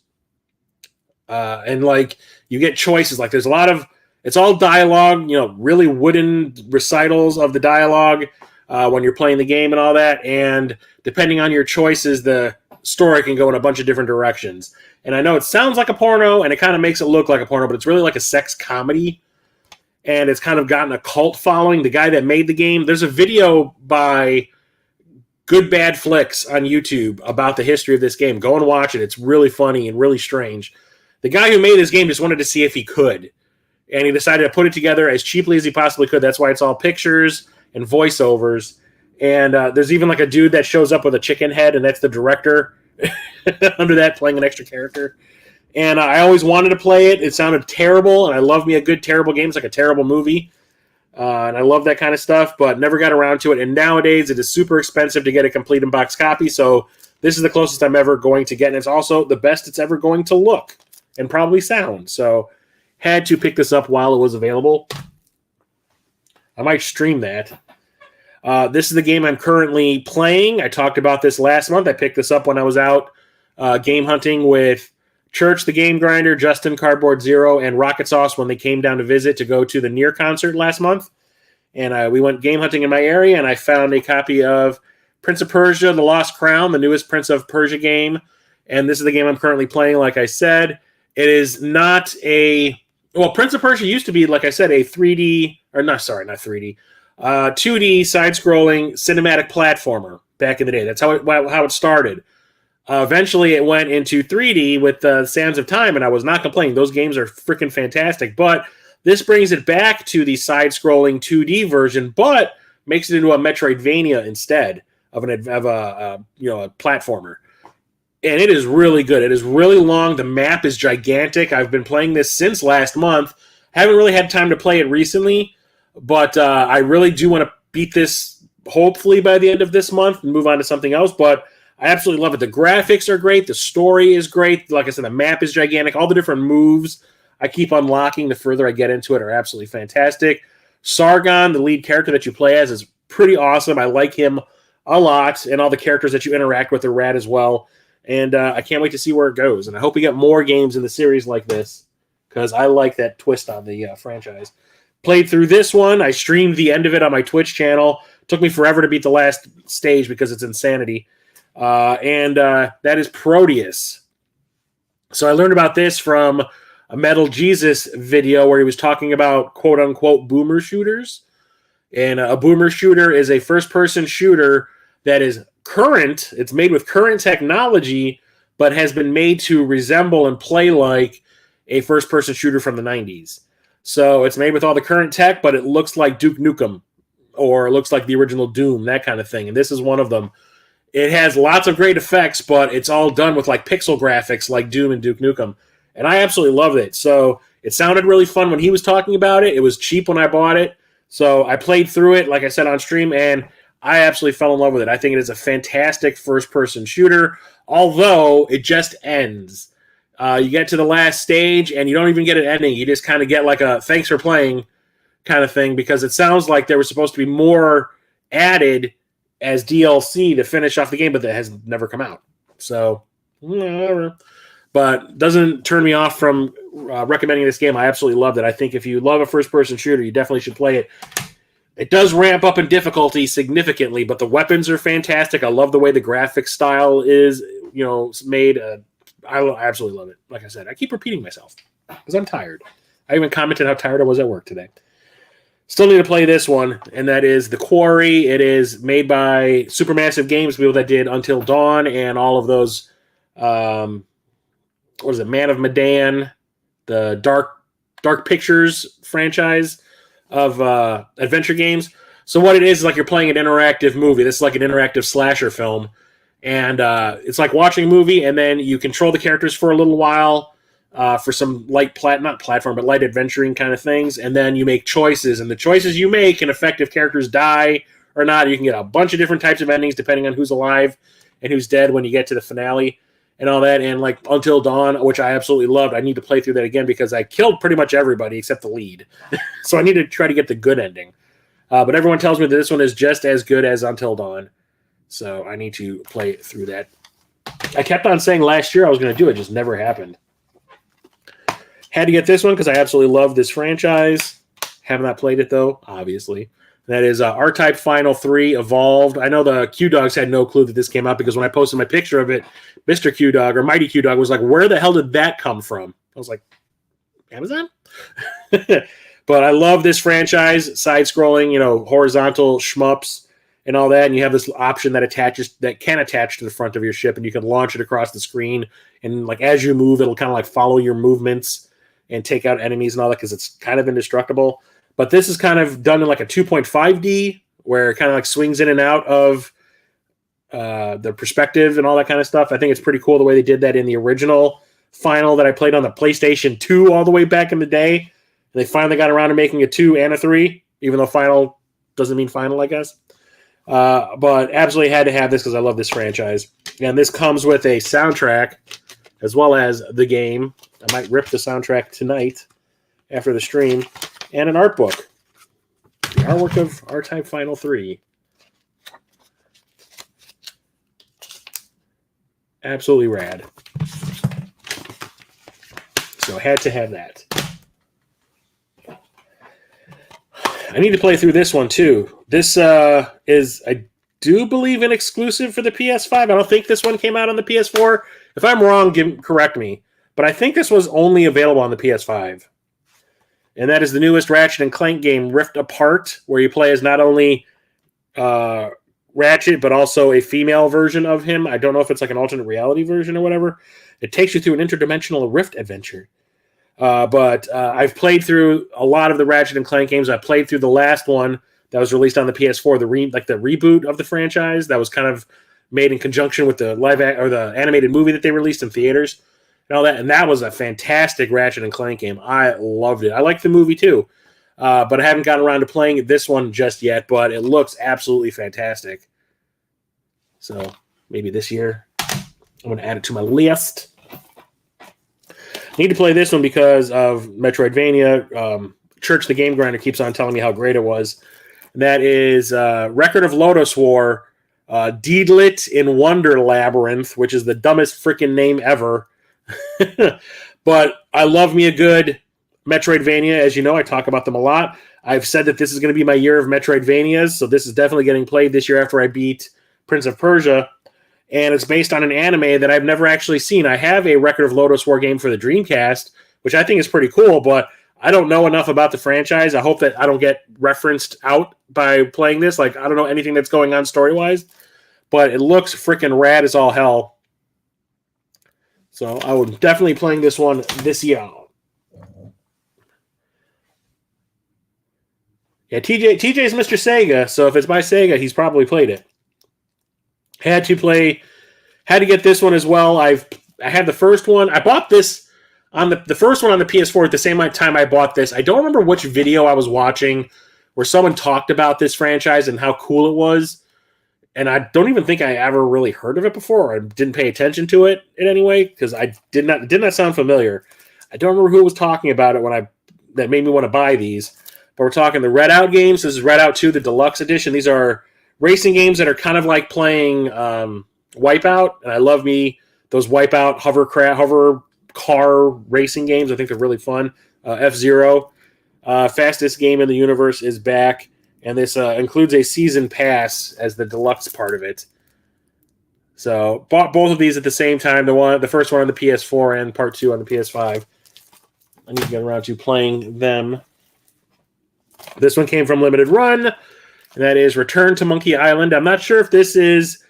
And, like, you get choices. Like, there's a lot of... It's all dialogue, you know, really wooden recitals of the dialogue when you're playing the game and all that. And depending on your choices, the story can go in a bunch of different directions. And I know it sounds like a porno, and it kind of makes it look like a porno, but it's really like a sex comedy. And it's kind of gotten a cult following. The guy that made the game, there's a video by Good Bad Flicks on YouTube about the history of this game. Go and watch it. It's really funny and really strange. The guy who made this game just wanted to see if he could. And he decided to put it together as cheaply as he possibly could. That's why it's all pictures and voiceovers. And there's even like a dude that shows up with a chicken head, and that's the director under that, playing an extra character. And I always wanted to play it. It sounded terrible, and I love me a good terrible game. It's like a terrible movie. And I love that kind of stuff, but never got around to it. And nowadays, it is super expensive to get a complete in-box copy, so this is the closest I'm ever going to get. And it's also the best it's ever going to look and probably sound. So had to pick this up while it was available. I might stream that. This is the game I'm currently playing. I talked about this last month. I picked this up when I was out game hunting with Church the Game Grinder, Justin Cardboard Zero, and Rocket Sauce when they came down to visit to go to the Near concert last month. And we went game hunting in my area, and I found a copy of Prince of Persia, The Lost Crown, the newest Prince of Persia game. And this is the game I'm currently playing, like I said. It is not a... Well, Prince of Persia used to be, like I said, a 3D... Or not 3D. 2D side-scrolling cinematic platformer back in the day. That's how it started. Eventually, it went into 3D with Sands of Time, and I was not complaining. Those games are freaking fantastic. But this brings it back to the side-scrolling 2D version, but makes it into a Metroidvania instead of a platformer. And it is really good. It is really long. The map is gigantic. I've been playing this since last month. Haven't really had time to play it recently, but I really do want to beat this hopefully by the end of this month and move on to something else. But I absolutely love it. The graphics are great. The story is great. Like I said, the map is gigantic. All the different moves I keep unlocking the further I get into it are absolutely fantastic. Sargon, the lead character that you play as, is pretty awesome. I like him a lot, and all the characters that you interact with are rad as well. And I can't wait to see where it goes. And I hope we get more games in the series like this, because I like that twist on the franchise. Played through this one. I streamed the end of it on my Twitch channel. Took me forever to beat the last stage because it's insanity. And that is Proteus. So I learned about this from a Metal Jesus video where he was talking about quote-unquote boomer shooters. And a boomer shooter is a first-person shooter that is current. It's made with current technology, but has been made to resemble and play like a first-person shooter from the 90s. So it's made with all the current tech, but it looks like Duke Nukem, or it looks like the original Doom, that kind of thing. And this is one of them. It has lots of great effects, but it's all done with like pixel graphics like Doom and Duke Nukem. And I absolutely loved it. So it sounded really fun when he was talking about it. It was cheap when I bought it. So I played through it, like I said, on stream, and I absolutely fell in love with it. I think it is a fantastic first-person shooter, although it just ends. You get to the last stage, and you don't even get an ending. You just kind of get like a thanks for playing kind of thing, because it sounds like there was supposed to be more added as DLC to finish off the game, but that has never come out. So, whatever. But doesn't turn me off from recommending this game. I absolutely loved it. I think if you love a first-person shooter, you definitely should play it. It does ramp up in difficulty significantly, but the weapons are fantastic. I love the way the graphic style is, made. I absolutely love it. Like I said, I keep repeating myself because I'm tired. I even commented how tired I was at work today. Still need to play this one, and that is The Quarry. It is made by Supermassive Games, people that did Until Dawn and all of those, Man of Medan, the Dark Pictures franchise of adventure games. So what it is like you're playing an interactive movie. This is like an interactive slasher film. And it's like watching a movie, and then you control the characters for a little while for some light light adventuring kind of things, and then you make choices, and the choices you make can affect if characters die or not. You can get a bunch of different types of endings depending on who's alive and who's dead when you get to the finale and all that. And like Until Dawn, which I absolutely loved. I need to play through that again because I killed pretty much everybody except the lead. So I need to try to get the good ending. But everyone tells me that this one is just as good as Until Dawn. So I need to play through that. I kept on saying last year I was going to do it. Just never happened. Had to get this one because I absolutely love this franchise. Have not played it, though, obviously. That is R-Type Final 3 Evolved. I know the Q-Dogs had no clue that this came out because when I posted my picture of it, Mr. Q-Dog or Mighty Q-Dog was like, where the hell did that come from? I was like, Amazon? But I love this franchise. Side-scrolling, horizontal shmups and all that. And you have this option that can attach to the front of your ship, and you can launch it across the screen. And like as you move, it'll kind of like follow your movements and take out enemies and all that because it's kind of indestructible. But this is kind of done in like a 2.5D where it kind of like swings in and out of the perspective and all that kind of stuff. I think it's pretty cool the way they did that in the original Final that I played on the PlayStation 2 all the way back in the day. And they finally got around to making a 2 and a 3, even though Final doesn't mean final, I guess. But absolutely had to have this because I love this franchise. And this comes with a soundtrack as well as the game. I might rip the soundtrack tonight after the stream. And an art book. The artwork of R-Type Final 3. Absolutely rad. So I had to have that. I need to play through this one too. This is, I do believe, an exclusive for the PS5. I don't think this one came out on the PS4. If I'm wrong, correct me. But I think this was only available on the PS5. And that is the newest Ratchet and Clank game, Rift Apart, where you play as not only Ratchet, but also a female version of him. I don't know if it's like an alternate reality version or whatever. It takes you through an interdimensional Rift adventure. But I've played through a lot of the Ratchet and Clank games. I played through the last one that was released on the PS4, the reboot of the franchise that was kind of made in conjunction with the the animated movie that they released in theaters and all that. And that was a fantastic Ratchet and Clank game. I loved it. I liked the movie too, but I haven't gotten around to playing this one just yet. But it looks absolutely fantastic. So maybe this year I'm going to add it to my list. Need to play this one because of Metroidvania. Church the Game Grinder keeps on telling me how great it was. And that is Record of Lodoss War, Deedlit in Wonder Labyrinth, which is the dumbest freaking name ever. But I love me a good Metroidvania. As you know, I talk about them a lot. I've said that this is going to be my year of Metroidvanias, so this is definitely getting played this year after I beat Prince of Persia. And it's based on an anime that I've never actually seen. I have a Record of Lodoss War game for the Dreamcast, which I think is pretty cool, but I don't know enough about the franchise. I hope that I don't get referenced out by playing this. Like, I don't know anything that's going on story-wise, but it looks freaking rad as all hell. So I would definitely playing this one this year. Yeah, TJ's Mr. Sega, so if it's by Sega, he's probably played it. Had to get this one as well. I had the first one. I bought this on the first one on the PS4 at the same time I bought this. I don't remember which video I was watching where someone talked about this franchise and how cool it was. And I don't even think I ever really heard of it before, or I didn't pay attention to it in any way because it did not sound familiar. I don't remember who was talking about it that made me want to buy these. But we're talking the Redout games. This is Redout 2, the deluxe edition. These are racing games that are kind of like playing Wipeout, and I love me those Wipeout hover car racing games. I think they're really fun. F-Zero, fastest game in the universe, is back, and this includes a season pass as the deluxe part of it. So bought both of these at the same time. The first one on the PS4 and part 2 on the PS5. I need to get around to playing them. This one came from Limited Run. And that is Return to Monkey Island. I'm not sure if this is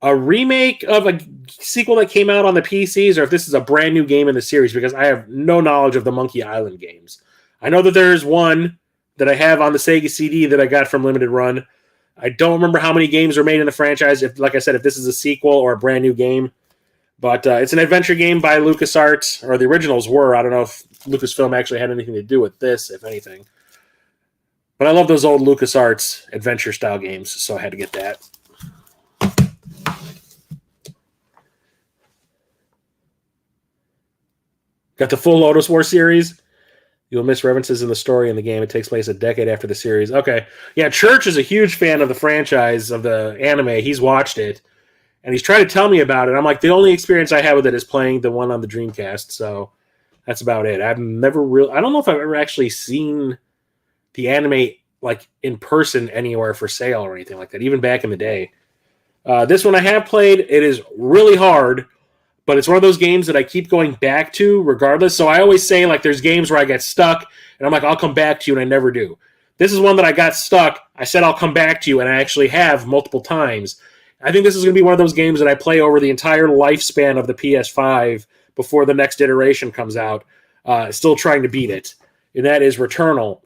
a remake of a sequel that came out on the PCs or if this is a brand new game in the series because I have no knowledge of the Monkey Island games. I know that there's one that I have on the Sega CD that I got from Limited Run. I don't remember how many games were made in the franchise, if this is a sequel or a brand new game. But it's an adventure game by LucasArts, or the originals were. I don't know if Lucasfilm actually had anything to do with this, if anything. But I love those old LucasArts adventure-style games, so I had to get that. Got the full Lodoss War series. You'll miss references in the story in the game. It takes place a decade after the series. Okay. Yeah, Church is a huge fan of the franchise, of the anime. He's watched it, and he's tried to tell me about it. I'm like, the only experience I have with it is playing the one on the Dreamcast, so that's about it. I don't know if I've ever actually seen the anime like in person anywhere for sale or anything like that, even back in the day. This one I have played. It is really hard, but it's one of those games that I keep going back to regardless. So I always say, like, there's games where I get stuck, and I'm like, I'll come back to you, and I never do. This is one that I got stuck. I said I'll come back to you, and I actually have multiple times. I think this is going to be one of those games that I play over the entire lifespan of the PS5 before the next iteration comes out, still trying to beat it, and that is Returnal.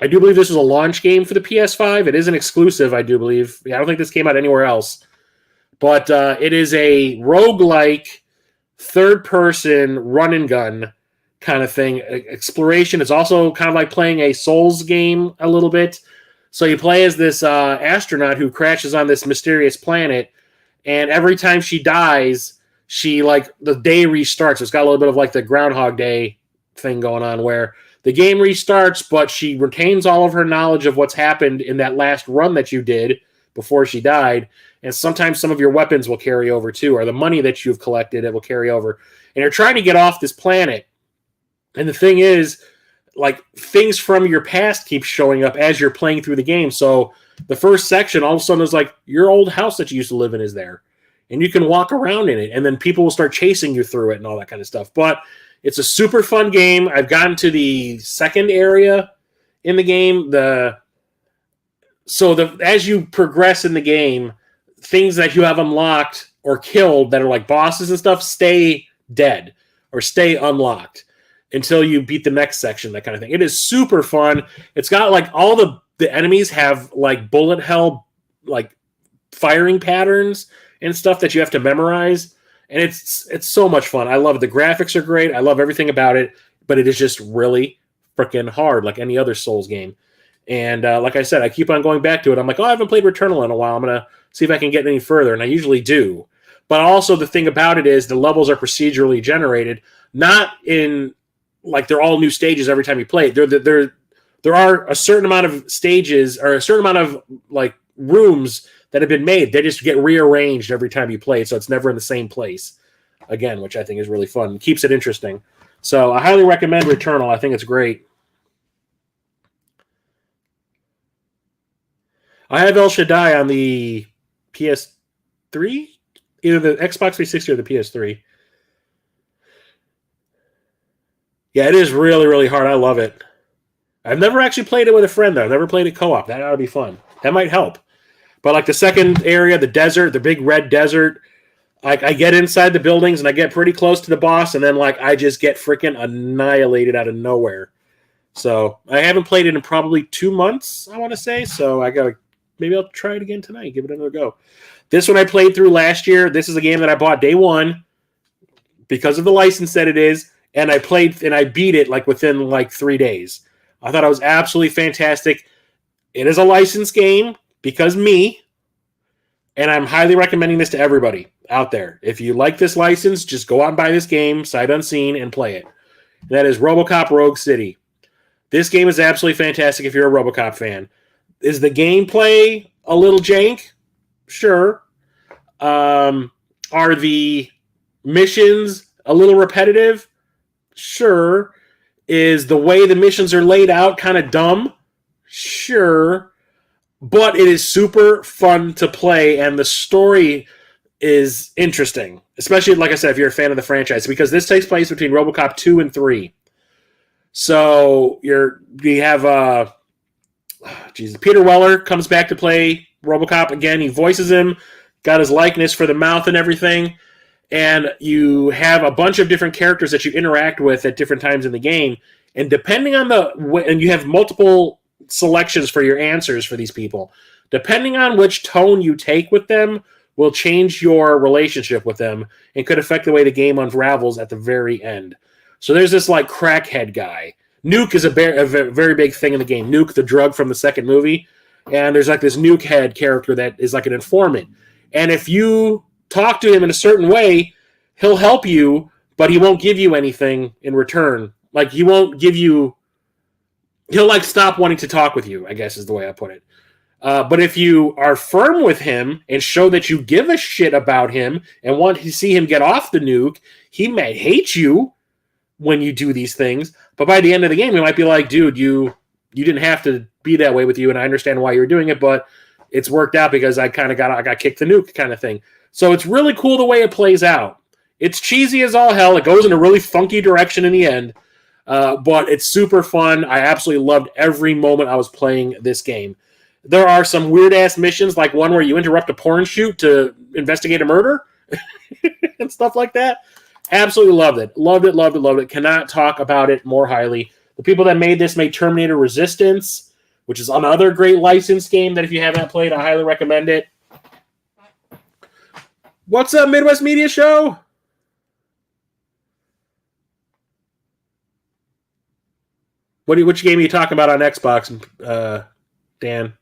I do believe this is a launch game for the PS5. It is an exclusive, I do believe. I don't think this came out anywhere else. But it is a roguelike, third-person, run-and-gun kind of thing. Exploration. It's also kind of like playing a Souls game a little bit. So you play as this astronaut who crashes on this mysterious planet, and every time she dies, the day restarts. It's got a little bit of like the Groundhog Day thing going on where The game restarts, but she retains all of her knowledge of what's happened in that last run that you did before she died. And sometimes some of your weapons will carry over too, or the money that you've collected, it will carry over. And you're trying to get off this planet. And the thing is, like, things from your past keep showing up as you're playing through the game. So the first section, all of a sudden, is like your old house that you used to live in is there. And you can walk around in it. And then people will start chasing you through it and all that kind of stuff. But it's a super fun game. I've gotten to the second area in the game. As you progress in the game, things that you have unlocked or killed that are like bosses and stuff stay dead or stay unlocked until you beat the next section, that kind of thing. It is super fun. It's got like all the enemies have like bullet hell, like firing patterns and stuff that you have to memorize. And it's so much fun. I love it. The graphics are great. I love everything about it, but it is just really freaking hard, like any other Souls game. And like I said, I keep on going back to it. I'm like, I haven't played Returnal in a while. I'm going to see if I can get any further. And I usually do. But also the thing about it is the levels are procedurally generated, not in like they're all new stages every time you play it. There are a certain amount of stages or a certain amount of like rooms that have been made. They just get rearranged every time you play it, so it's never in the same place again, which I think is really fun. It keeps it interesting. So I highly recommend Returnal. I think it's great. I have El Shaddai on the PS3, either the Xbox 360 or the PS3. Yeah, it is really, really hard. I love it. I've never actually played it with a friend, though. I've never played it co-op. That ought to be fun. That might help. But like the second area, the desert, the big red desert, like I get inside the buildings and I get pretty close to the boss, and then like I just get freaking annihilated out of nowhere. So I haven't played it in probably 2 months, I want to say. So maybe I'll try it again tonight, give it another go. This one I played through last year. This is a game that I bought day one because of the license that it is, and I played and I beat it like within like 3 days. I thought it was absolutely fantastic. It is a licensed game because me, and I'm highly recommending this to everybody out there. If you like this license, just go out and buy this game, sight unseen, and play it. And that is RoboCop Rogue City. This game is absolutely fantastic if you're a RoboCop fan. Is the gameplay a little jank? Sure. Are the missions a little repetitive? Sure. Is the way the missions are laid out kind of dumb? Sure. But it is super fun to play, and the story is interesting. Especially, like I said, if you're a fan of the franchise, because this takes place between RoboCop 2 and 3. So we have Peter Weller comes back to play RoboCop again. He voices him, got his likeness for the mouth and everything. And you have a bunch of different characters that you interact with at different times in the game. And depending on and you have multiple selections for your answers for these people. Depending on which tone you take with them will change your relationship with them and could affect the way the game unravels at the very end. So there's this like crackhead guy. Nuke is a very big thing in the game. Nuke, the drug from the second movie. And there's like this Nuke head character that is like an informant. And if you talk to him in a certain way, he'll help you, but he won't give you anything in return. Like he won't give you... He'll like stop wanting to talk with you, I guess is the way I put it. But if you are firm with him and show that you give a shit about him and want to see him get off the nuke, he may hate you when you do these things. But by the end of the game, he might be like, dude, you didn't have to be that way with you, and I understand why you were doing it, but it's worked out because I got kicked the nuke kind of thing. So it's really cool the way it plays out. It's cheesy as all hell. It goes in a really funky direction in the end. But it's super fun. I absolutely loved every moment I was playing this game. There are some weird-ass missions, like one where you interrupt a porn shoot to investigate a murder and stuff like that. Absolutely loved it. Loved it, loved it, loved it. Cannot talk about it more highly. The people that made this made Terminator Resistance, which is another great licensed game that if you haven't played, I highly recommend it. What's up, Midwest Media Show? Which game are you talking about on Xbox, Dan?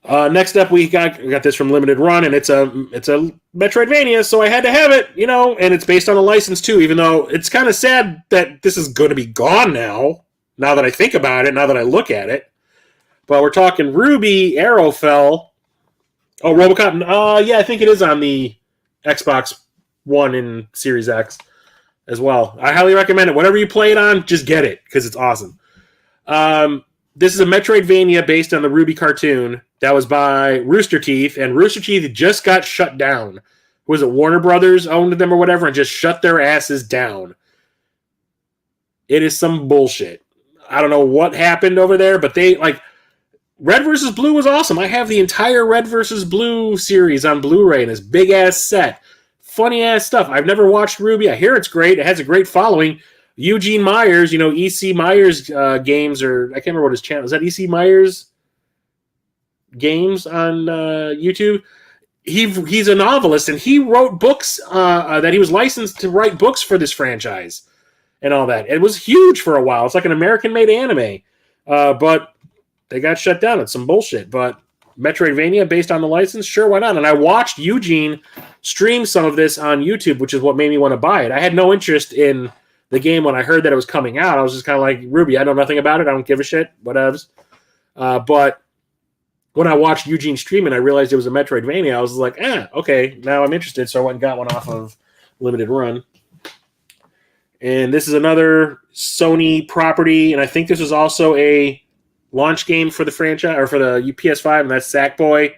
Next up, we got this from Limited Run, and it's a Metroidvania, so I had to have it, and it's based on a license too. Even though it's kind of sad that this is going to be gone now. Now that I think about it, now that I look at it, but we're talking Ruby Arrowfell. Oh, RoboCop. Yeah, I think it is on the Xbox One and Series X as well. I highly recommend it. Whatever you play it on, just get it because it's awesome. This is a Metroidvania based on the Ruby cartoon that was by Rooster Teeth, and Rooster Teeth just got shut down. Was it Warner Brothers owned them or whatever and just shut their asses down? It is some bullshit. I don't know what happened over there, but they, Red vs. Blue was awesome. I have the entire Red vs. Blue series on Blu-ray in this big-ass set. Funny-ass stuff. I've never watched Ruby. I hear it's great. It has a great following. Eugene Myers, E.C. Myers games, or I can't remember what his channel is. That E.C. Myers games on YouTube? He's a novelist, and he wrote books that he was licensed to write books for this franchise and all that. It was huge for a while. It's like an American-made anime. But they got shut down. It's some bullshit. But Metroidvania based on the license, sure, why not? And I watched Eugene stream some of this on YouTube, which is what made me want to buy it. I had no interest in the game when I heard that it was coming out. I was just kind of like, Ruby, I know nothing about it. I don't give a shit. Whatevs. But when I watched Eugene stream and I realized it was a Metroidvania, I was like, okay, now I'm interested. So I went and got one off of Limited Run. And this is another Sony property, and I think this was also a launch game for the franchise, or for the PS5, and that's Sackboy,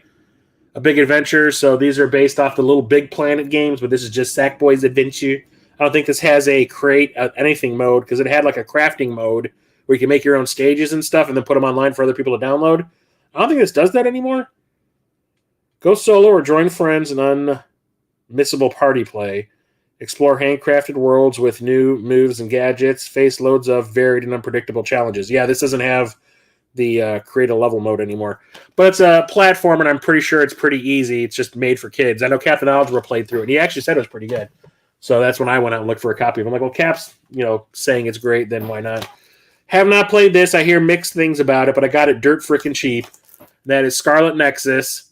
A Big Adventure. So these are based off the Little Big Planet games, but this is just Sackboy's Adventure. I don't think this has a create anything mode, because it had like a crafting mode where you can make your own stages and stuff and then put them online for other people to download. I don't think this does that anymore. Go solo or join friends in unmissable party play. Explore handcrafted worlds with new moves and gadgets. Face loads of varied and unpredictable challenges. Yeah, this doesn't have the create a level mode anymore. But it's a platform, and I'm pretty sure it's pretty easy. It's just made for kids. I know Captain Algebra played through it, and he actually said it was pretty good. So that's when I went out and looked for a copy of it. I'm like, well, Cap's saying it's great, then why not? Have not played this. I hear mixed things about it, but I got it dirt freaking cheap. That is Scarlet Nexus.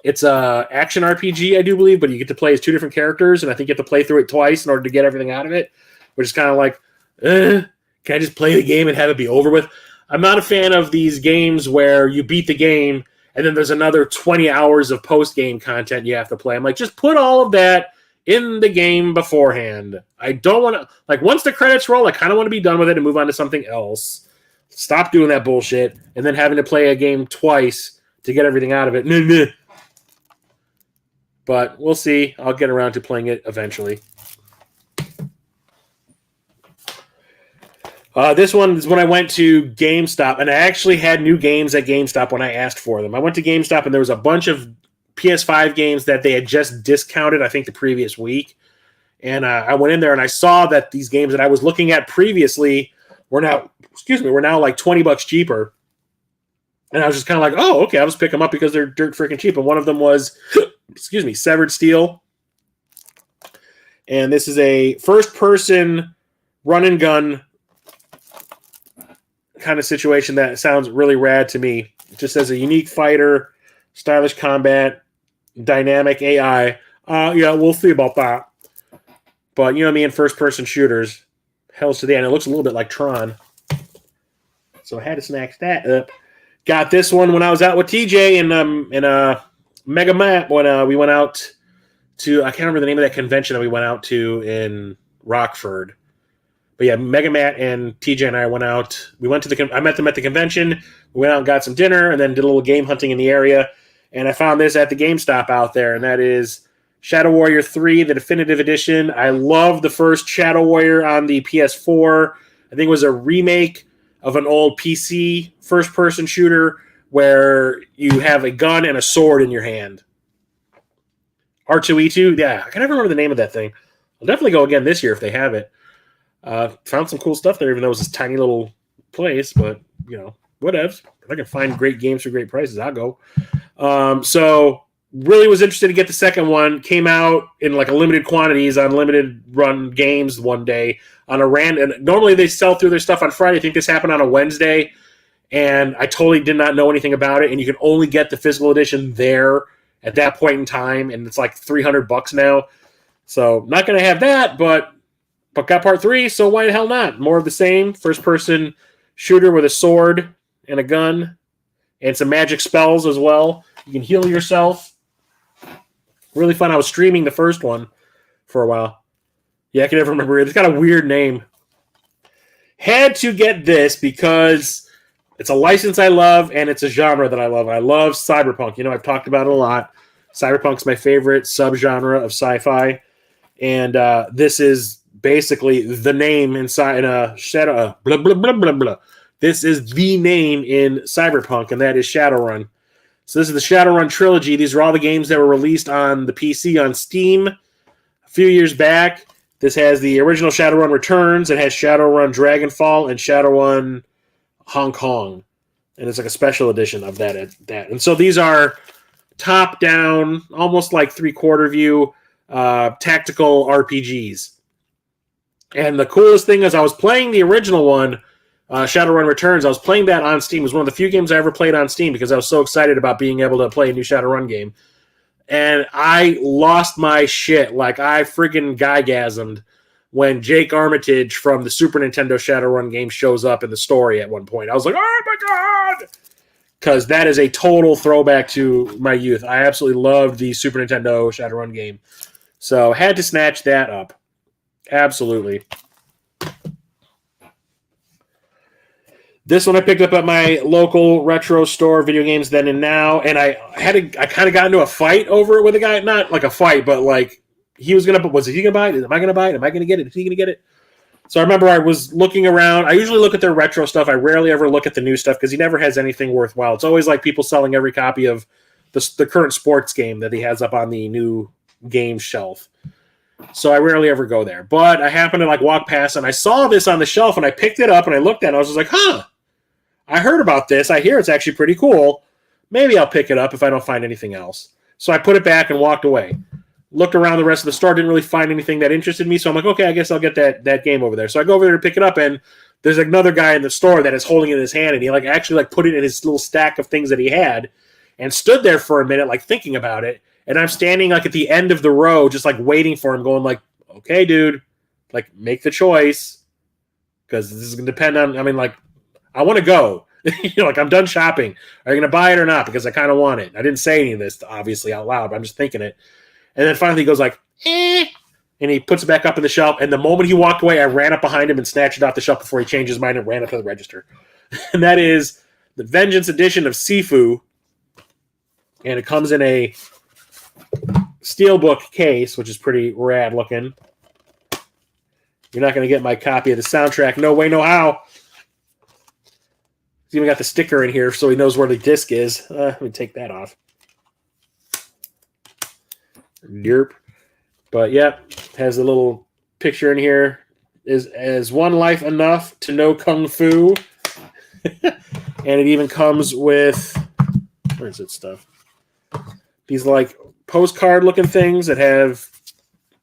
It's a action RPG, I do believe, but you get to play as two different characters, and I think you have to play through it twice in order to get everything out of it, which is kind of like, can I just play the game and have it be over with? I'm not a fan of these games where you beat the game, and then there's another 20 hours of post-game content you have to play. I'm like, just put all of that in the game beforehand. I don't want to, once the credits roll, I kind of want to be done with it and move on to something else. Stop doing that bullshit, and then having to play a game twice to get everything out of it. But we'll see. I'll get around to playing it eventually. This one is when I went to GameStop, and I actually had new games at GameStop when I asked for them. I went to GameStop, and there was a bunch of PS5 games that they had just discounted, I think, the previous week. And I went in there, and I saw that these games that I was looking at previously were now like $20 cheaper. And I was just kind of like, oh, okay, I'll just pick them up because they're dirt freaking cheap. And one of them was, Severed Steel. And this is a first-person run-and-gun kind of situation that sounds really rad to me. It just says a unique fighter, stylish combat, dynamic AI. Yeah, we'll see about that. But, me, in first-person shooters, hell's to the end. It looks a little bit like Tron. So I had to snatch that up. Got this one when I was out with TJ in Mega Map when we went out to, I can't remember the name of that convention that we went out to in Rockford. But yeah, Mega Mat and TJ and I went out. We went to I met them at the convention. We went out and got some dinner and then did a little game hunting in the area. And I found this at the GameStop out there, and that is Shadow Warrior 3, the definitive edition. I love the first Shadow Warrior on the PS4. I think it was a remake of an old PC first-person shooter where you have a gun and a sword in your hand. R2E2, yeah, I can never remember the name of that thing. I'll definitely go again this year if they have it. Found some cool stuff there, even though it was this tiny little place, but, whatevs. If I can find great games for great prices, I'll go. So really was interested to get the second one. Came out in like a limited quantities on limited run games one day on a random. Normally they sell through their stuff on Friday. I think this happened on a Wednesday. and I totally did not know anything about it, and you can only get the physical edition there at that point in time, and it's like $300 now. So not going to have that, but got part 3, so why the hell not? More of the same. First-person shooter with a sword and a gun and some magic spells as well. You can heal yourself. Really fun. I was streaming the first one for a while. Yeah, I can never remember it. It's got a weird name. Had to get this because it's a license I love and it's a genre that I love. I love cyberpunk. You know, I've talked about it a lot. Cyberpunk's my favorite subgenre of sci-fi. And this is basically the name inside Shadow. Blah, blah, blah, blah, blah. This is the name in Cyberpunk, and that is Shadowrun. So this is the Shadowrun trilogy. These are all the games that were released on the PC on Steam a few years back. This has the original Shadowrun Returns. It has Shadowrun Dragonfall and Shadowrun Hong Kong. And it's like a special edition of that. And so these are top-down, almost like three-quarter view tactical RPGs. And the coolest thing is I was playing the original one, Shadowrun Returns. I was playing that on Steam. It was one of the few games I ever played on Steam because I was so excited about being able to play a new Shadowrun game. And I lost my shit. Like, I friggin' guygasmed when Jake Armitage from the Super Nintendo Shadowrun game shows up in the story at one point. I was like, oh my god! Because that is a total throwback to my youth. I absolutely loved the Super Nintendo Shadowrun game. So, had to snatch that up. Absolutely. This one I picked up at my local retro store, Video Games Then and Now, and I kind of got into a fight over it with a guy. Not like a fight, but like he was he gonna buy it? Am I gonna buy it? Am I gonna get it? Is he gonna get it? So I remember I was looking around. I usually look at their retro stuff. I rarely ever look at the new stuff because he never has anything worthwhile. It's always like people selling every copy of the current sports game that he has up on the new game shelf. So I rarely ever go there. But I happened to like walk past and I saw this on the shelf and I picked it up and I looked at it. I was just like, huh. I heard about this. I hear it's actually pretty cool. Maybe I'll pick it up if I don't find anything else. So I put it back and walked away. Looked around the rest of the store, didn't really find anything that interested me. So I'm like, okay, I guess I'll get that game over there. So I go over there to pick it up, and there's another guy in the store that is holding it in his hand, and he like actually like put it in his little stack of things that he had, and stood there for a minute like thinking about it. And I'm standing like at the end of the row, just like waiting for him, going like, okay, dude, like make the choice, because this is gonna depend on. I mean, like, I want to go. Like, I'm done shopping. Are you going to buy it or not? Because I kind of want it. I didn't say any of this, obviously, out loud, but I'm just thinking it. And then finally he goes like, eh, and he puts it back up in the shelf. And the moment he walked away, I ran up behind him and snatched it off the shelf before he changed his mind and ran up to the register. And that is the Vengeance edition of Sifu. And it comes in a steelbook case, which is pretty rad looking. You're not going to get my copy of the soundtrack. No way, no how. He's even got the sticker in here so he knows where the disc is. Let me take that off. Derp. But yeah, has a little picture in here. Is one life enough to know kung fu? And it even comes with, where's it stuff? These like postcard looking things that have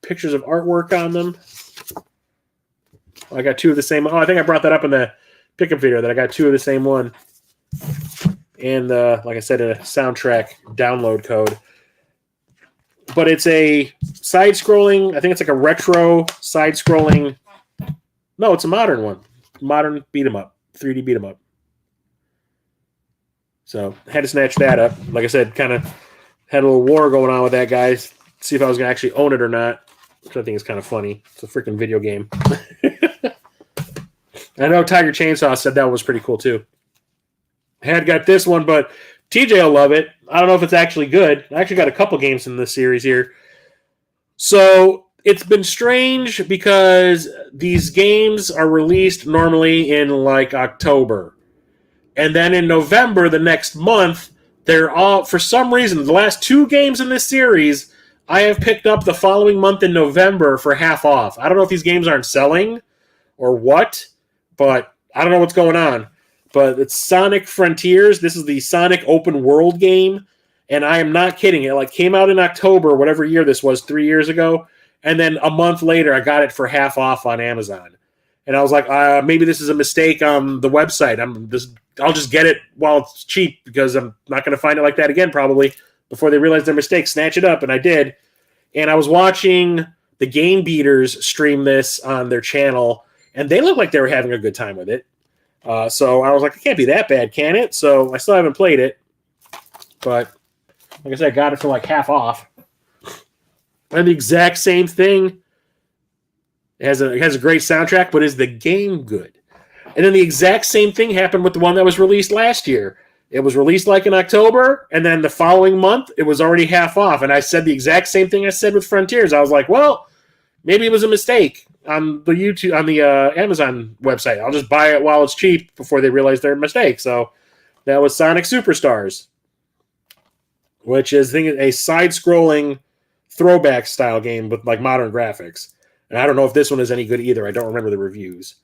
pictures of artwork on them. I got two of the same. Oh, I think I brought that up in the pickup video that I got two of the same one. And like I said, a soundtrack download code. But it's a side-scrolling, I think it's like a retro side-scrolling. No, it's a modern one. Modern beat-em-up. 3D beat-em-up. So, I had to snatch that up. Like I said, kind of had a little war going on with that, guys. See if I was going to actually own it or not. Which I think is kind of funny. It's a freaking video game. I know Tiger Chainsaw said that was pretty cool, too. Had got this one, but TJ will love it. I don't know if it's actually good. I actually got a couple games in this series here. So it's been strange because these games are released normally in like October. And then in November, the next month, they're all, for some reason, the last two games in this series, I have picked up the following month in November for half off. I don't know if these games aren't selling or what, but I don't know what's going on. But it's Sonic Frontiers. This is the Sonic open world game. And I am not kidding. It like came out in October, whatever year this was, 3 years ago. And then a month later, I got it for half off on Amazon. And I was like, maybe this is a mistake on the website. I'll just get it while it's cheap because I'm not going to find it like that again probably before they realize their mistake. Snatch it up, and I did. And I was watching the Game Beaters stream this on their channel, and they looked like they were having a good time with it. So I was like, it can't be that bad, can it? So I still haven't played it. But like I said, I got it for like half off. And the exact same thing. It has a great soundtrack, but is the game good? And then the exact same thing happened with the one that was released last year. It was released like in October, and then the following month, it was already half off. And I said the exact same thing I said with Frontiers. I was like, well, maybe it was a mistake on the Amazon website. I'll just buy it while it's cheap before they realize their mistake. So that was Sonic Superstars, which is a side-scrolling throwback style game with like modern graphics. And I don't know if this one is any good either. I don't remember the reviews.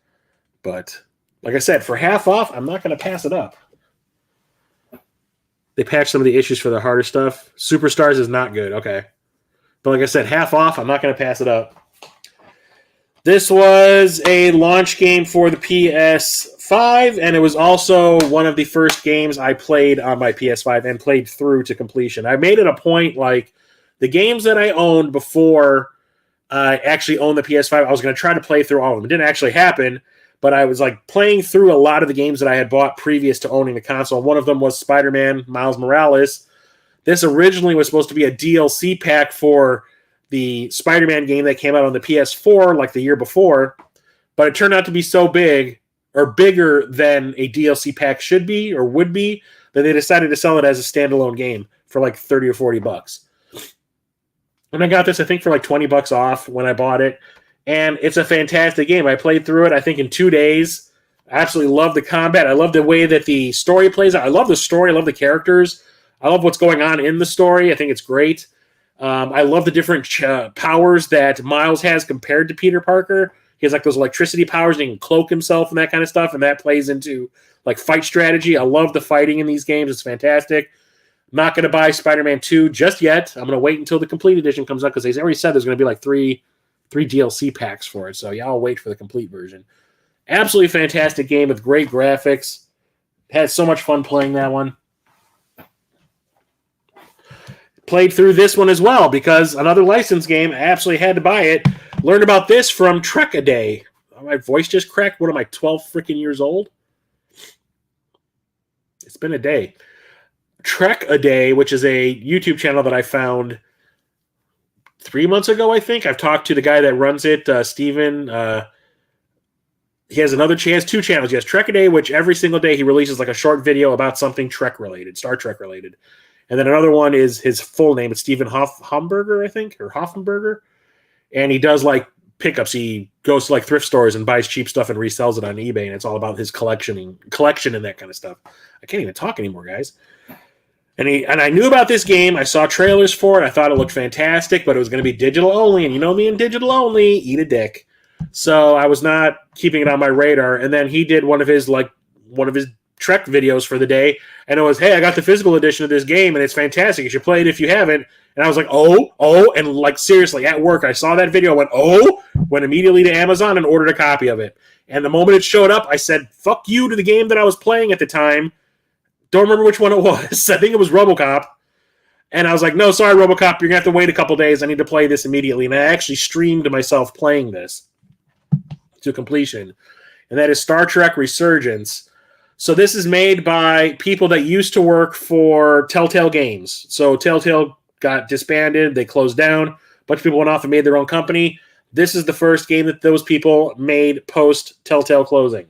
But like I said, for half off, I'm not going to pass it up. They patched some of the issues for the harder stuff. Superstars is not good. Okay. But like I said, half off, I'm not going to pass it up. This was a launch game for the PS5, and it was also one of the first games I played on my PS5 and played through to completion. I made it a point, like, the games that I owned before I actually owned the PS5, I was going to try to play through all of them. It didn't actually happen, but I was like playing through a lot of the games that I had bought previous to owning the console. One of them was Spider-Man Miles Morales. This originally was supposed to be a DLC pack for the Spider-Man game that came out on the PS4 like the year before, but it turned out to be so big or bigger than a DLC pack should be or would be that they decided to sell it as a standalone game for like 30 or 40 bucks. And I got this, I think, for like 20 bucks off when I bought it. And it's a fantastic game. I played through it, I think, in 2 days. I absolutely love the combat. I love the way that the story plays out. I love the story. I love the characters. I love what's going on in the story. I think it's great. I love the different powers that Miles has compared to Peter Parker. He has like those electricity powers, and he can cloak himself and that kind of stuff, and that plays into like fight strategy. I love the fighting in these games. It's fantastic. I'm not going to buy Spider-Man 2 just yet. I'm going to wait until the complete edition comes out because they already said there's going to be like three DLC packs for it. So yeah, I'll wait for the complete version. Absolutely fantastic game with great graphics. Had so much fun playing that one. Played through this one as well because another licensed game. I absolutely had to buy it. Learned about this from Trek-A-Day. My voice just cracked. What am I, 12 freaking years old? It's been a day. Trek-A-Day, which is a YouTube channel that I found 3 months ago, I think. I've talked to the guy that runs it, Steven. He has another chance, 2 channels. He has Trek-A-Day, which every single day he releases like a short video about something Trek-related, Star Trek-related. And then another one is his full name. It's Stephen Homberger, I think, or Hoffenberger. And he does like pickups. He goes to like thrift stores and buys cheap stuff and resells it on eBay. And it's all about his collection and that kind of stuff. I can't even talk anymore, guys. And I knew about this game. I saw trailers for it. I thought it looked fantastic, but it was going to be digital only. And you know me and digital only, eat a dick. So I was not keeping it on my radar. And then he did one of his Trek videos for the day. And it was, hey, I got the physical edition of this game, and it's fantastic. You should play it if you haven't. And I was like, oh. And like seriously, at work, I saw that video, went immediately to Amazon and ordered a copy of it. And the moment it showed up, I said, fuck you to the game that I was playing at the time. Don't remember which one it was. I think it was RoboCop. And I was like, no, sorry, RoboCop, you're going to have to wait a couple days. I need to play this immediately. And I actually streamed myself playing this to completion. And that is Star Trek Resurgence. So this is made by people that used to work for Telltale Games. So Telltale got disbanded. They closed down. A bunch of people went off and made their own company. This is the first game that those people made post-Telltale closing.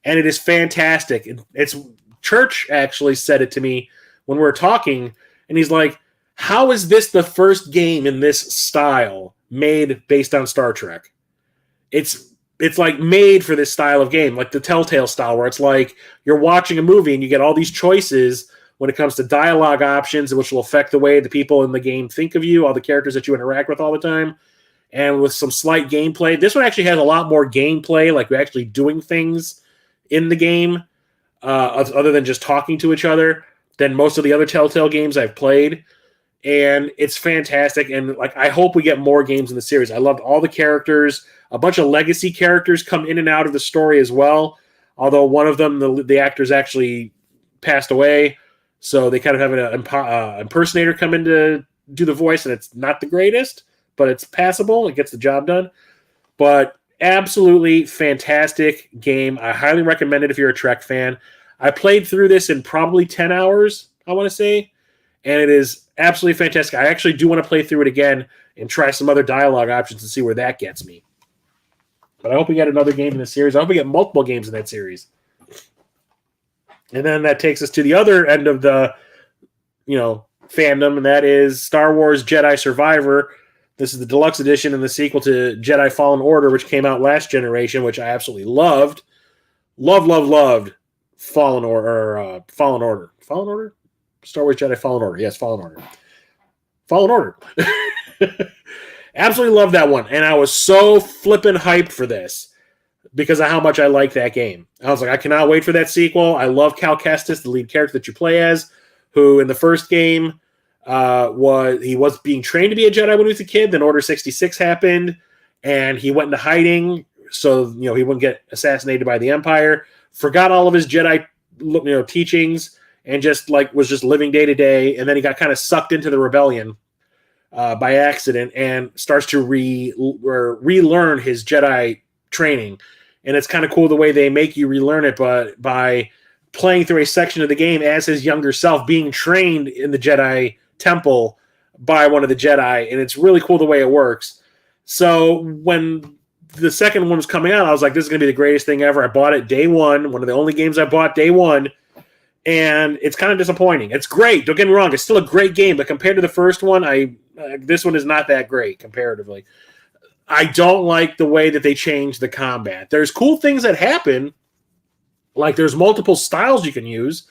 And it is fantastic. It's Church actually said it to me when we were talking, and he's like, how is this the first game in this style made based on Star Trek? It's like made for this style of game, like the Telltale style, where it's like you're watching a movie and you get all these choices when it comes to dialogue options, which will affect the way the people in the game think of you, all the characters that you interact with all the time, and with some slight gameplay. This one actually has a lot more gameplay, like we're actually doing things in the game, other than just talking to each other, than most of the other Telltale games I've played. And it's fantastic. And like, I hope we get more games in the series. I loved all the characters. A bunch of legacy characters come in and out of the story as well. Although one of them, the actors actually passed away, so they kind of have an impersonator come in to do the voice, and it's not the greatest, but it's passable. It gets the job done. But absolutely fantastic game. I highly recommend it if you're a Trek fan. I played through this in probably 10 hours, I want to say, and it is absolutely fantastic. I actually do want to play through it again and try some other dialogue options and see where that gets me. But I hope we get another game in the series. I hope we get multiple games in that series. And then that takes us to the other end of the, fandom, and that is Star Wars Jedi Survivor. This is the deluxe edition and the sequel to Jedi Fallen Order, which came out last generation, which I absolutely loved. Loved Fallen Order. Fallen Order? Star Wars Jedi Fallen Order. Yes, Fallen Order. Fallen Order. Absolutely loved that one. And I was so flippin' hyped for this because of how much I like that game. I was like, I cannot wait for that sequel. I love Cal Kestis, the lead character that you play as, who in the first game was being trained to be a Jedi when he was a kid. Then Order 66 happened, and he went into hiding so he wouldn't get assassinated by the Empire. Forgot all of his Jedi teachings and was just living day to day. And then he got kind of sucked into the rebellion by accident and starts to relearn his Jedi training. And it's kind of cool the way they make you relearn it, but by playing through a section of the game as his younger self being trained in the Jedi temple by one of the Jedi. And it's really cool the way it works. So when the second one was coming out, I was like, this is going to be the greatest thing ever. I bought it day one of the only games I bought day one. And it's kind of disappointing. It's great. Don't get me wrong. It's still a great game, but compared to the first one, this one is not that great comparatively. I don't like the way that they changed the combat. There's cool things that happen. Like there's multiple styles you can use.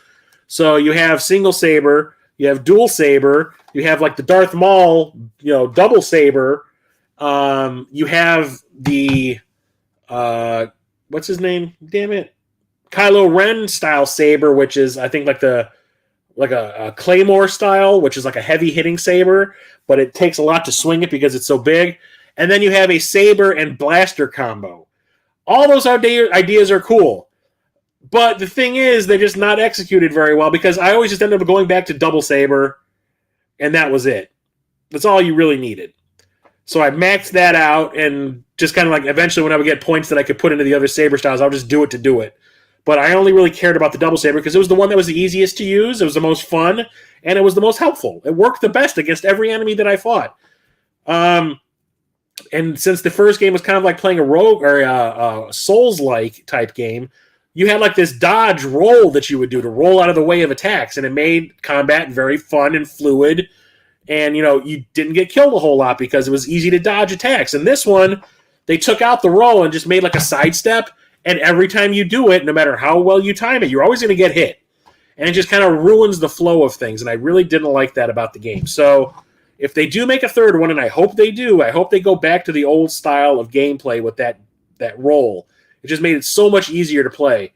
So you have single saber, you have dual saber, you have like the Darth Maul, double saber. You have the what's his name? Damn it. Kylo Ren style saber, which is I think like a Claymore style, which is like a heavy hitting saber, but it takes a lot to swing it because it's so big. And then you have a saber and blaster combo. All those ideas are cool. But the thing is, they're just not executed very well because I always just ended up going back to double saber, and that was it. That's all you really needed. So I maxed that out, and just kind of like eventually when I would get points that I could put into the other saber styles, I'll just do it to do it. But I only really cared about the double saber because it was the one that was the easiest to use, it was the most fun, and it was the most helpful. It worked the best against every enemy that I fought. And since the first game was kind of like playing a rogue or a Souls-like type game, you had like this dodge roll that you would do to roll out of the way of attacks, and it made combat very fun and fluid. And, you didn't get killed a whole lot because it was easy to dodge attacks. And this one, they took out the roll and just made like a sidestep, and every time you do it, no matter how well you time it, you're always going to get hit. And it just kind of ruins the flow of things, and I really didn't like that about the game. So if they do make a third one, and I hope they do, I hope they go back to the old style of gameplay with that roll. It just made it so much easier to play.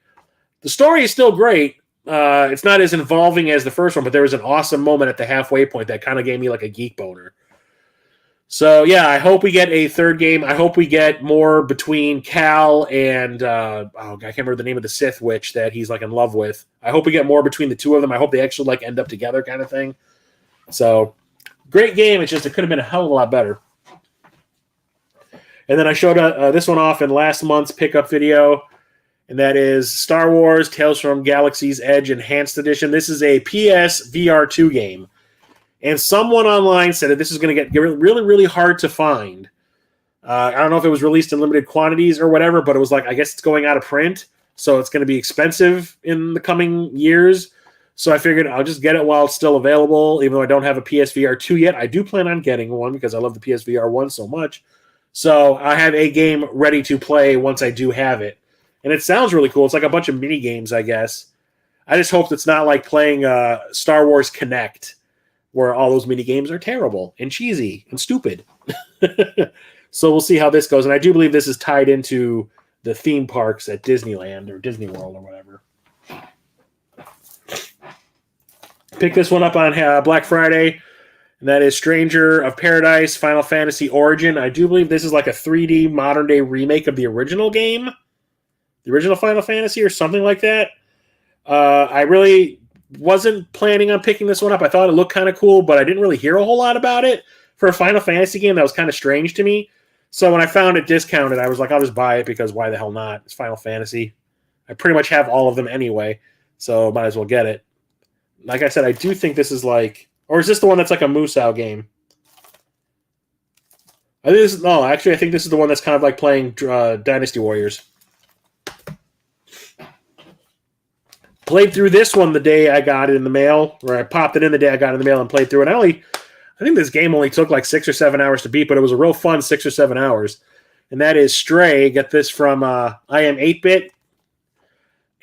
The story is still great. It's not as involving as the first one, but there was an awesome moment at the halfway point that kind of gave me like a geek boner. So, yeah, I hope we get a third game. I hope we get more between Cal and, I can't remember the name of the Sith witch that he's like in love with. I hope we get more between the two of them. I hope they actually like end up together kind of thing. So, great game. It's just it could have been a hell of a lot better. And then I showed this one off in last month's pickup video, and that is Star Wars Tales from Galaxy's Edge Enhanced Edition. This is a PS VR2 game. And someone online said that this is going to get really, really hard to find. I don't know if it was released in limited quantities or whatever, but it was like, I guess it's going out of print, so it's going to be expensive in the coming years. So I figured I'll just get it while it's still available, even though I don't have a PSVR 2 yet. I do plan on getting one because I love the PSVR 1 so much. So I have a game ready to play once I do have it. And it sounds really cool. It's like a bunch of mini games, I guess. I just hope it's not like playing Star Wars Connect, where all those mini games are terrible and cheesy and stupid. So we'll see how this goes. And I do believe this is tied into the theme parks at Disneyland or Disney World or whatever. Pick this one up on Black Friday, and that is Stranger of Paradise Final Fantasy Origin. I do believe this is like a 3D modern-day remake of the original game. the original Final Fantasy or something like that. I really wasn't planning on picking this one up. I thought it looked kind of cool, but I didn't really hear a whole lot about it. For a Final Fantasy game, that was kind of strange to me. So when I found it discounted, I was like, I'll just buy it because why the hell not? It's Final Fantasy. I pretty much have all of them anyway, so might as well get it. Like I said, I do think this is like... Or is this the one that's like a Musou game? I think this is the one that's kind of like playing Dynasty Warriors. Played through this one the day I got it in the mail, or I popped it in the day I got it in the mail and played through it. I think this game only took like 6 or 7 hours to beat, but it was a real fun 6 or 7 hours. And that is Stray. Get this from I Am 8-Bit.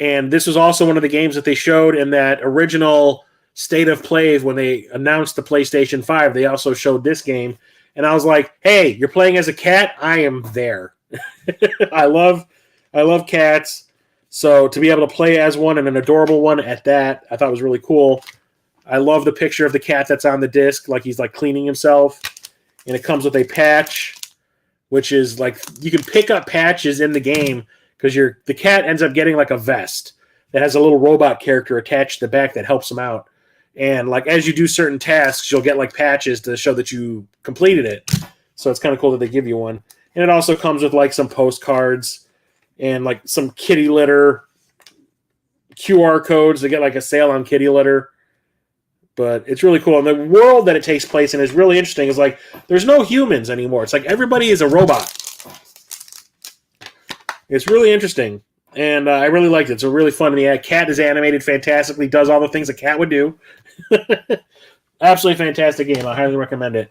And this was also one of the games that they showed in that original State of Play when they announced the PlayStation 5. They also showed this game. And I was like, hey, you're playing as a cat? I am there. I love cats. So to be able to play as one and an adorable one at that, I thought was really cool. I love the picture of the cat that's on the disc, like he's like cleaning himself. And it comes with a patch, which is like you can pick up patches in the game because the cat ends up getting like a vest that has a little robot character attached to the back that helps him out. And like as you do certain tasks, you'll get like patches to show that you completed it. So it's kind of cool that they give you one. And it also comes with like some postcards and like some kitty litter QR codes to get like a sale on kitty litter. But it's really cool. And the world that it takes place in is really interesting. It's like there's no humans anymore. It's like everybody is a robot. It's really interesting. And I really liked it. It's really fun. The cat is animated fantastically, does all the things a cat would do. Absolutely fantastic game. I highly recommend it.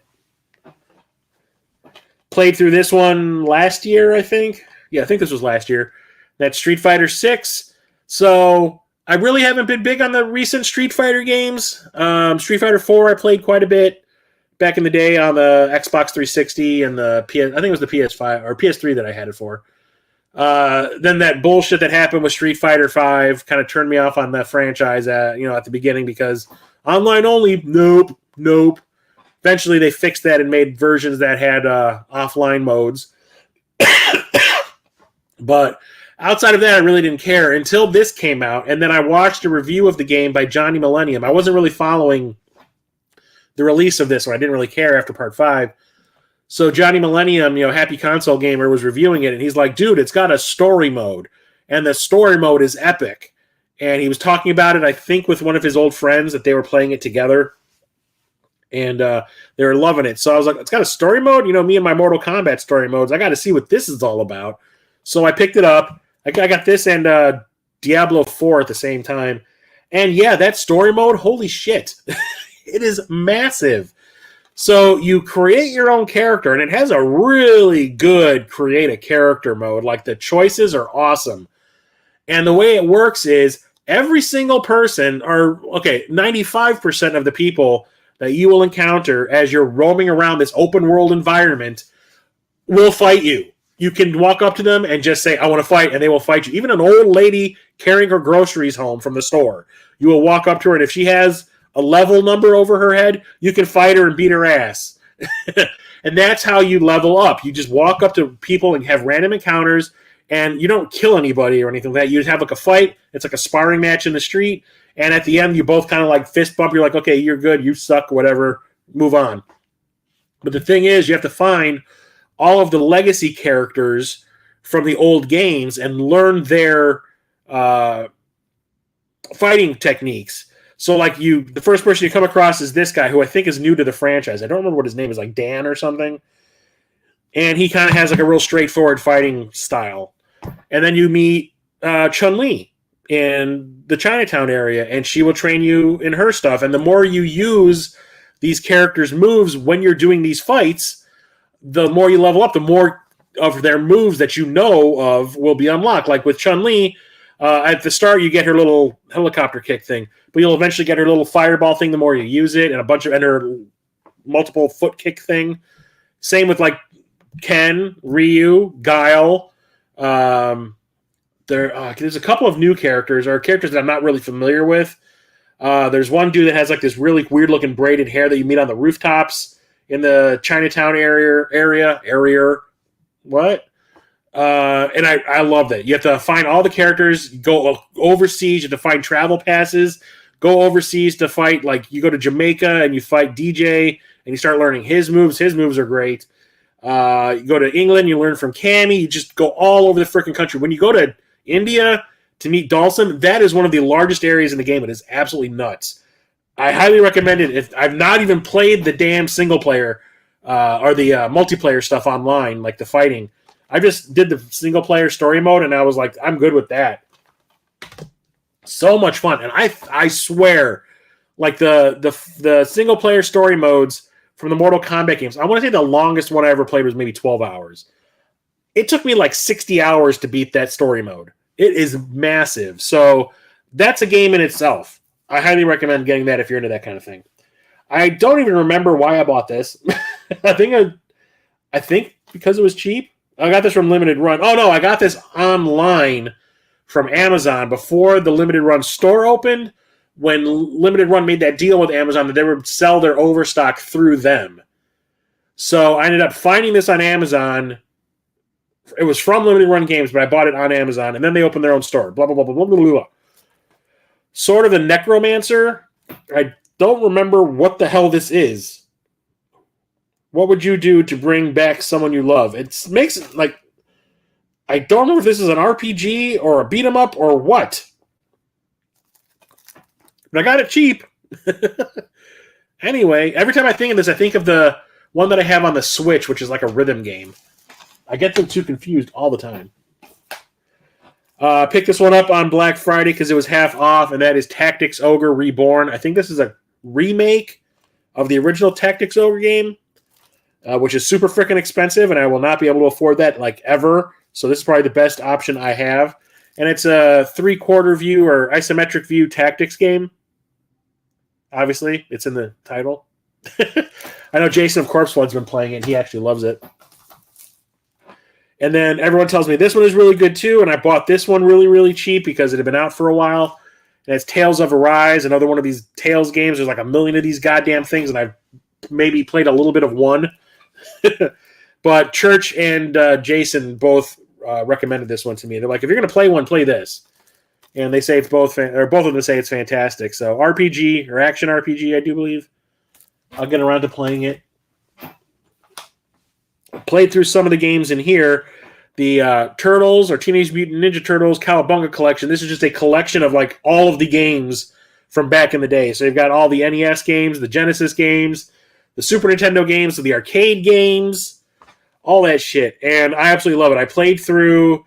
Played through this one last year, I think. Yeah, I think this was last year. That's Street Fighter 6. So I really haven't been big on the recent Street Fighter games. Street Fighter 4 I played quite a bit back in the day on the Xbox 360 and the PS. I think it was the PS5 or PS3 that I had it for. Then that bullshit that happened with Street Fighter 5 kind of turned me off on that franchise at the beginning because online only, nope. Eventually they fixed that and made versions that had offline modes. But outside of that, I really didn't care until this came out, and then I watched a review of the game by Johnny Millennium. I wasn't really following the release of this one. I didn't really care after Part 5. So Johnny Millennium, Happy Console Gamer, was reviewing it, and he's like, dude, it's got a story mode, and the story mode is epic. And he was talking about it, I think, with one of his old friends that they were playing it together, and they were loving it. So I was like, it's got a story mode? Me and my Mortal Kombat story modes, I got to see what this is all about. So I picked it up. I got this and Diablo 4 at the same time. And yeah, that story mode, holy shit. It is massive. So you create your own character, and it has a really good create a character mode. Like the choices are awesome. And the way it works is every single person, 95% of the people that you will encounter as you're roaming around this open world environment will fight you. You can walk up to them and just say, I want to fight, and they will fight you. Even an old lady carrying her groceries home from the store, you will walk up to her, and if she has a level number over her head, you can fight her and beat her ass. And that's how you level up. You just walk up to people and have random encounters, and you don't kill anybody or anything like that. You just have like a fight. It's like a sparring match in the street, and at the end, you both kind of like fist bump. You're like, okay, you're good. You suck, whatever. Move on. But the thing is, you have to find all of the legacy characters from the old games and learn their fighting techniques. So, like the first person you come across is this guy who I think is new to the franchise. I don't remember what his name is, like Dan or something. And he kind of has like a real straightforward fighting style. And then you meet Chun-Li in the Chinatown area, and she will train you in her stuff. And the more you use these characters' moves when you're doing these fights, the more you level up, the more of their moves that you know of will be unlocked. Like with Chun-Li, at the start, you get her little helicopter kick thing, but you'll eventually get her little fireball thing the more you use it, and her multiple foot kick thing. Same with like Ken, Ryu, Guile. There's a couple of new characters, or characters that I'm not really familiar with. There's one dude that has like this really weird looking braided hair that you meet on the rooftops in the Chinatown area. What? And I love that. You have to find all the characters, go overseas, you have to find travel passes, go overseas to fight. Like, you go to Jamaica and you fight DJ, and you start learning his moves. His moves are great. You go to England, you learn from Cammy. You just go all over the freaking country. When you go to India to meet Dawson, that is one of the largest areas in the game. It is absolutely nuts. I highly recommend it. If I've not even played the damn single player or the multiplayer stuff online, like the fighting. I just did the single player story mode, and I was like, I'm good with that. So much fun. And I swear, like the single player story modes from the Mortal Kombat games, I want to say the longest one I ever played was maybe 12 hours. It took me like 60 hours to beat that story mode. It is massive. So that's a game in itself. I highly recommend getting that if you're into that kind of thing. I don't even remember why I bought this. I think because it was cheap. I got this from Limited Run. Oh, no, I got this online from Amazon before the Limited Run store opened, when Limited Run made that deal with Amazon that they would sell their overstock through them. So I ended up finding this on Amazon. It was from Limited Run Games, but I bought it on Amazon, and then they opened their own store. Blah, blah, blah, blah, blah, blah, blah. Sort of the Necromancer. I don't remember what the hell this is. What would you do to bring back someone you love? It makes it like, I don't know if this is an RPG or a beat 'em up or what. But I got it cheap. Anyway, every time I think of this, I think of the one that I have on the Switch, which is like a rhythm game. I get them too confused all the time. Picked this one up on Black Friday because it was half off, and that is Tactics Ogre Reborn. I think this is a remake of the original Tactics Ogre game, which is super freaking expensive, and I will not be able to afford that like ever. So this is probably the best option I have. And it's a 3/4 view or isometric view tactics game. Obviously, it's in the title. I know Jason of Corpse Flood's been playing it. He actually loves it. And then everyone tells me this one is really good too, and I bought this one really, really cheap because it had been out for a while. And it's Tales of Arise, another one of these Tales games. There's like a million of these goddamn things, and I've maybe played a little bit of one. But Church and Jason both recommended this one to me. They're like, if you're going to play one, play this. And they say it's both of them say it's fantastic. So RPG or action RPG, I do believe. I'll get around to playing it. Played through some of the games in here. The Turtles or Teenage Mutant Ninja Turtles Cowabunga collection. This is just a collection of like all of the games from back in the day. So you've got all the NES games, the Genesis games, the Super Nintendo games, so the arcade games, all that shit. And I absolutely love it. I played through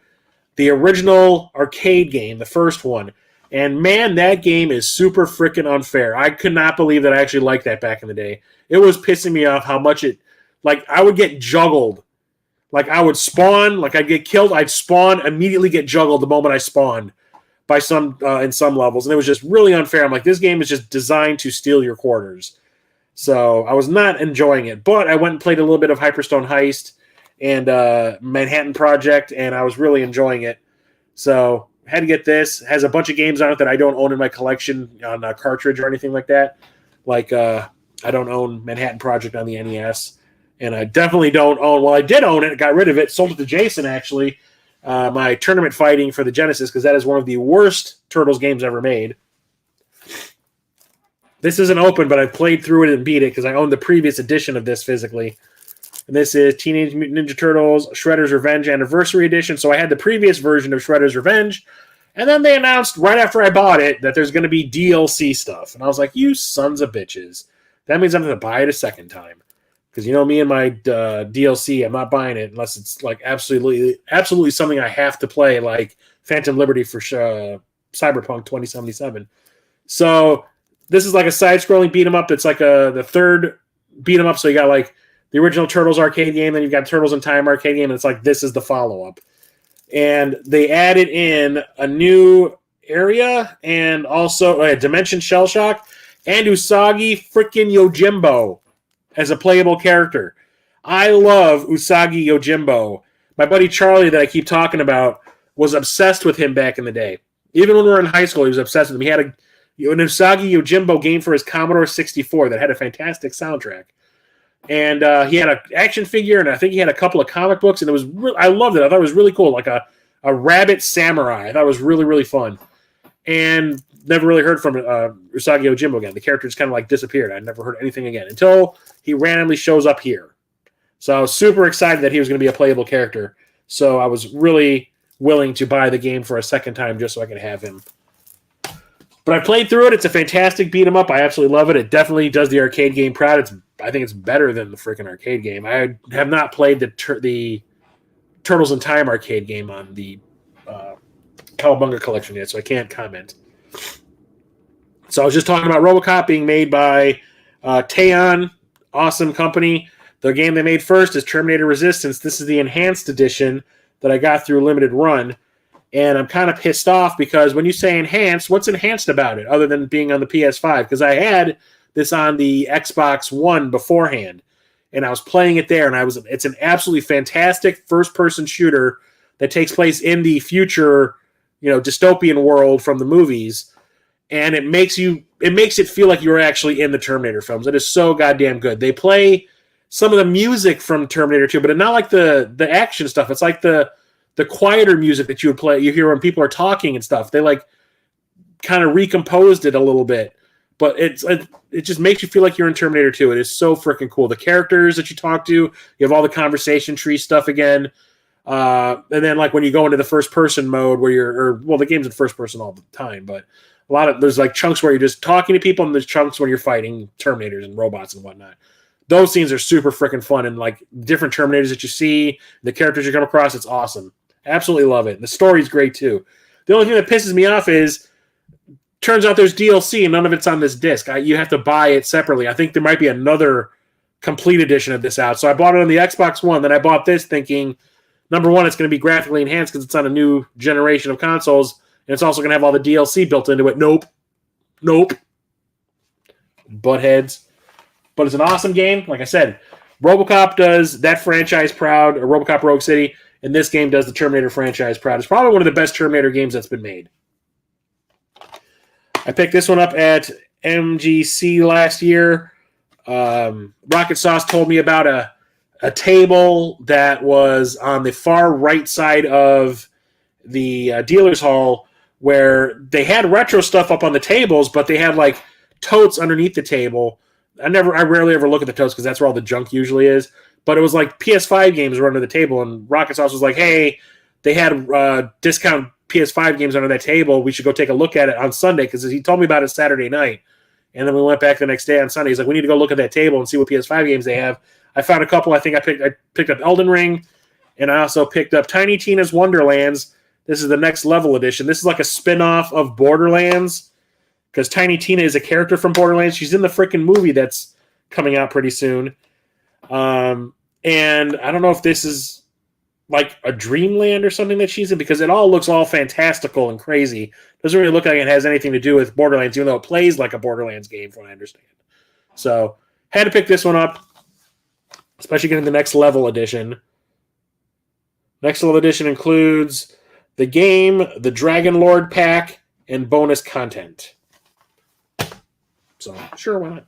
the original arcade game, the first one. And man, that game is super freaking unfair. I could not believe that I actually liked that back in the day. It was pissing me off how much it, like, I would get juggled. Like, I would spawn, like, I'd get killed, I'd spawn, immediately get juggled the moment I spawned by some, in some levels. And it was just really unfair. I'm like, this game is just designed to steal your quarters. So I was not enjoying it. But I went and played a little bit of Hyperstone Heist and Manhattan Project, and I was really enjoying it. So had to get this. It has a bunch of games on it that I don't own in my collection on a cartridge or anything like that. Like, I don't own Manhattan Project on the NES. And I definitely don't own, well, I did own it, got rid of it, sold it to Jason, actually, my tournament fighting for the Genesis, because that is one of the worst Turtles games ever made. This isn't open, but I played through it and beat it, because I own the previous edition of this physically. And this is Teenage Mutant Ninja Turtles Shredder's Revenge Anniversary Edition. So I had the previous version of Shredder's Revenge, and then they announced right after I bought it that there's going to be DLC stuff. And I was like, you sons of bitches. That means I'm going to buy it a second time. Because you know me and my DLC, I'm not buying it unless it's like absolutely something I have to play, like Phantom Liberty for Cyberpunk 2077. So this is like a side-scrolling beat 'em up. It's like the third beat 'em up. So you got like the original Turtles arcade game, then you've got Turtles in Time arcade game, and it's like this is the follow-up. And they added in a new area and also a Dimension Shell Shock and Usagi freaking Yojimbo as a playable character. I love Usagi Yojimbo. My buddy Charlie that I keep talking about was obsessed with him back in the day. Even when we were in high school, he was obsessed with him. He had an Usagi Yojimbo game for his Commodore 64 that had a fantastic soundtrack. And he had an action figure, and I think he had a couple of comic books, and I loved it. I thought it was really cool, like a rabbit samurai. I thought it was really, really fun. And never really heard from Usagi Yojimbo again. The character just kind of like disappeared. I never heard anything again until he randomly shows up here. So I was super excited that he was going to be a playable character. So I was really willing to buy the game for a second time just so I could have him. But I played through it. It's a fantastic beat 'em up. I absolutely love it. It definitely does the arcade game proud. I think it's better than the freaking arcade game. I have not played the Turtles in Time arcade game on the Cowabunga collection yet, so I can't comment. So I was just talking about RoboCop being made by Teon, awesome company. The game they made first is Terminator Resistance. This is the enhanced edition that I got through limited run, and I'm kind of pissed off because when you say enhanced, what's enhanced about it other than being on the PS5? Because I had this on the Xbox One beforehand, and I was playing it there, and it's an absolutely fantastic first-person shooter that takes place in the future, dystopian world from the movies, and it makes it feel like you're actually in the Terminator films. It is so goddamn good. They play some of the music from Terminator 2, but not like the action stuff. It's like the quieter music that you hear when people are talking and stuff. They like kind of recomposed it a little bit, but it just makes you feel like you're in Terminator 2. It is so freaking cool. The characters that you talk to, you have all the conversation tree stuff again. And then like when you go into the first person mode where the game's in first person all the time, but there's like chunks where you're just talking to people, and there's chunks when you're fighting Terminators and robots and whatnot. Those scenes are super freaking fun, and like different Terminators that you see, the characters you come across, it's awesome. Absolutely love it. The story's great too. The only thing that pisses me off is, turns out there's DLC and none of it's on this disc. You have to buy it separately. I think there might be another complete edition of this out. So I bought it on the Xbox One. Then I bought this thinking, number one, it's going to be graphically enhanced because it's on a new generation of consoles, and it's also going to have all the DLC built into it. Nope. Buttheads. But it's an awesome game. Like I said, RoboCop does that franchise proud, or RoboCop Rogue City, and this game does the Terminator franchise proud. It's probably one of the best Terminator games that's been made. I picked this one up at MGC last year. Rocket Sauce told me about a table that was on the far right side of the dealer's hall where they had retro stuff up on the tables, but they had like totes underneath the table. I rarely ever look at the totes because that's where all the junk usually is. But it was like PS5 games were under the table, and Rocket Sauce was like, hey, they had discount PS5 games under that table. We should go take a look at it on Sunday, because he told me about it Saturday night. And then we went back the next day on Sunday. He's like, we need to go look at that table and see what PS5 games they have. I found a couple. I think I picked up Elden Ring, and I also picked up Tiny Tina's Wonderlands. This is the Next Level edition. This is like a spin-off of Borderlands, because Tiny Tina is a character from Borderlands. She's in the freaking movie that's coming out pretty soon. And I don't know if this is like a dreamland or something that she's in, because it all looks all fantastical and crazy. Doesn't really look like it has anything to do with Borderlands, even though it plays like a Borderlands game, from what I understand. So, had to pick this one up, especially getting the Next Level edition. Next Level edition includes the game, the Dragon Lord pack, and bonus content. So, sure, why not?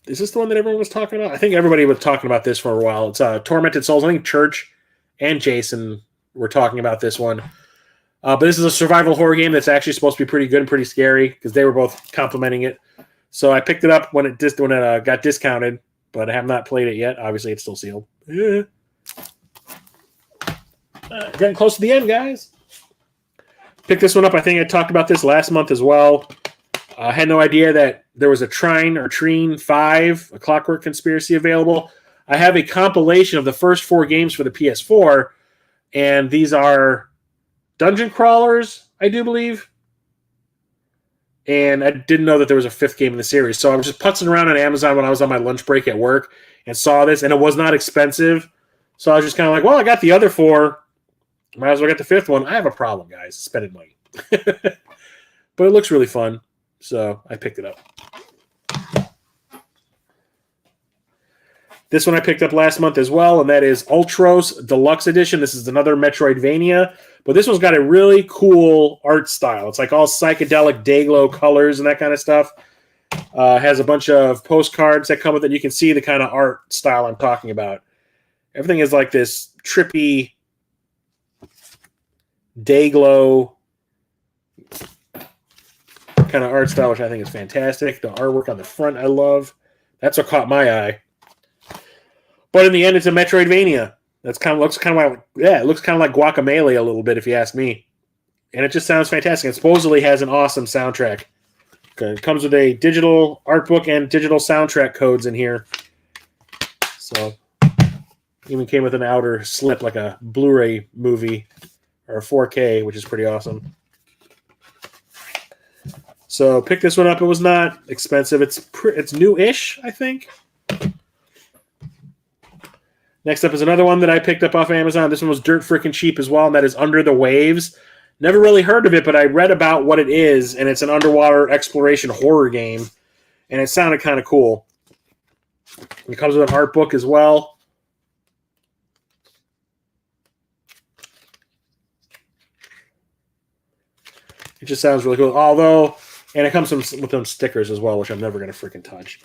Is this the one that everyone was talking about? I think everybody was talking about this for a while. It's Tormented Souls. I think Church and Jason were talking about this one. But this is a survival horror game that's actually supposed to be pretty good and pretty scary, because they were both complimenting it. So I picked it up when it got discounted, but I have not played it yet. Obviously, it's still sealed. Yeah. Getting close to the end, guys. Picked this one up. I think I talked about this last month as well. I had no idea that there was a Trine 5, a Clockwork Conspiracy available. I have a compilation of the first 4 games for the PS4, and these are dungeon crawlers, I do believe. And I didn't know that there was a 5th game in the series. So I was just putzing around on Amazon when I was on my lunch break at work and saw this, and it was not expensive. So I was just kind of like, well, I got the other 4. Might as well get the 5th one. I have a problem, guys, spending money. But it looks really fun. So I picked it up. This one I picked up last month as well, and that is Ultros Deluxe Edition. This is another Metroidvania, but this one's got a really cool art style. It's like all psychedelic Dayglow colors and that kind of stuff. Has a bunch of postcards that come with it. You can see the kind of art style I'm talking about. Everything is like this trippy day glow kind of art style, which I think is fantastic. The artwork on the front I love. That's what caught my eye. But in the end, it's a Metroidvania. It looks kind of like Guacamelee a little bit, if you ask me. And it just sounds fantastic. It supposedly has an awesome soundtrack. It comes with a digital art book and digital soundtrack codes in here. So, even came with an outer slip, like a Blu-ray movie or a 4K, which is pretty awesome. So, pick this one up. It was not expensive. It's new-ish, I think. Next up is another one that I picked up off Amazon. This one was dirt freaking cheap as well, and that is Under the Waves. Never really heard of it, but I read about what it is, and it's an underwater exploration horror game, and it sounded kind of cool. It comes with an art book as well. It just sounds really cool. And it comes with some stickers as well, which I'm never going to freaking touch.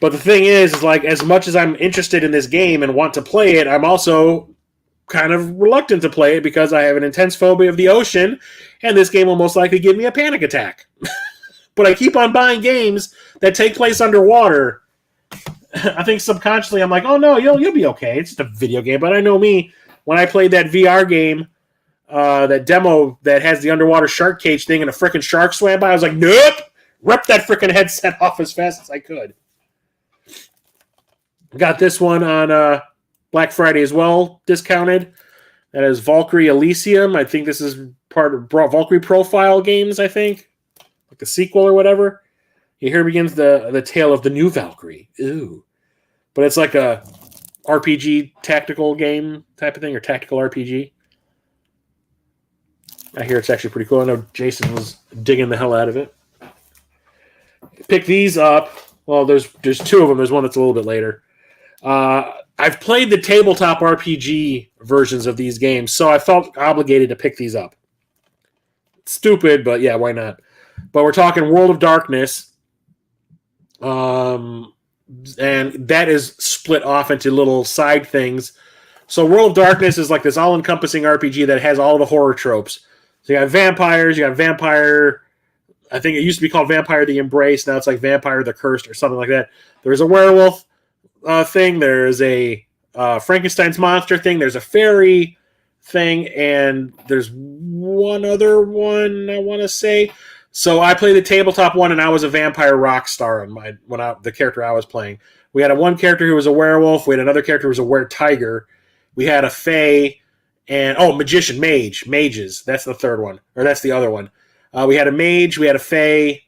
But the thing is like, as much as I'm interested in this game and want to play it, I'm also kind of reluctant to play it because I have an intense phobia of the ocean, and this game will most likely give me a panic attack. But I keep on buying games that take place underwater. I think subconsciously I'm like, oh no, you'll be okay. It's just a video game. But I know me, when I played that VR game, that demo that has the underwater shark cage thing and a freaking shark swam by, I was like, nope! Rip that freaking headset off as fast as I could. Got this one on Black Friday as well, discounted. That is Valkyrie Elysium. I think this is part of Valkyrie Profile Games, I think. Like the sequel or whatever. Here begins the tale of the new Valkyrie. Ooh. But it's like a RPG tactical game type of thing, or tactical RPG. I hear it's actually pretty cool. I know Jason was digging the hell out of it. Pick these up. Well, there's two of them. There's one that's a little bit later. I've played the tabletop RPG versions of these games, so I felt obligated to pick these up. Stupid, but yeah, why not? But we're talking World of Darkness, and that is split off into little side things. So World of Darkness is like this all-encompassing RPG that has all the horror tropes. So you got vampires, you got Vampire, I think it used to be called Vampire the Embrace, now it's like Vampire the Cursed or something like that. There's a werewolf thing, there's a Frankenstein's monster thing, there's a fairy thing, and there's one other one I want to say. So I played the tabletop one, and I was a vampire rock star the character I was playing. We had one character who was a werewolf, we had another character who was a were-tiger, we had a fae, and magician, mages, that's the third one, or that's the other one. We had a mage, we had a fae,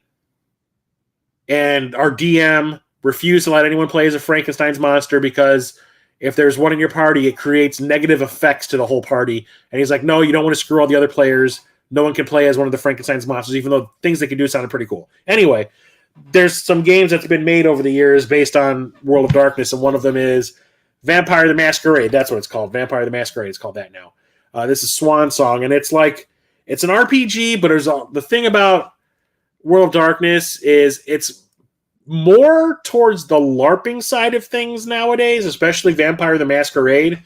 and our DM refused to let anyone play as a Frankenstein's monster because if there's one in your party, it creates negative effects to the whole party. And he's like, no, you don't want to screw all the other players. No one can play as one of the Frankenstein's monsters, even though things they can do sounded pretty cool. Anyway, there's some games that's been made over the years based on World of Darkness, and one of them is Vampire the Masquerade. That's what it's called. Vampire the Masquerade. It's called that now. This is Swan Song, and it's an RPG, but the thing about World of Darkness is it's more towards the LARPing side of things nowadays, especially Vampire the Masquerade.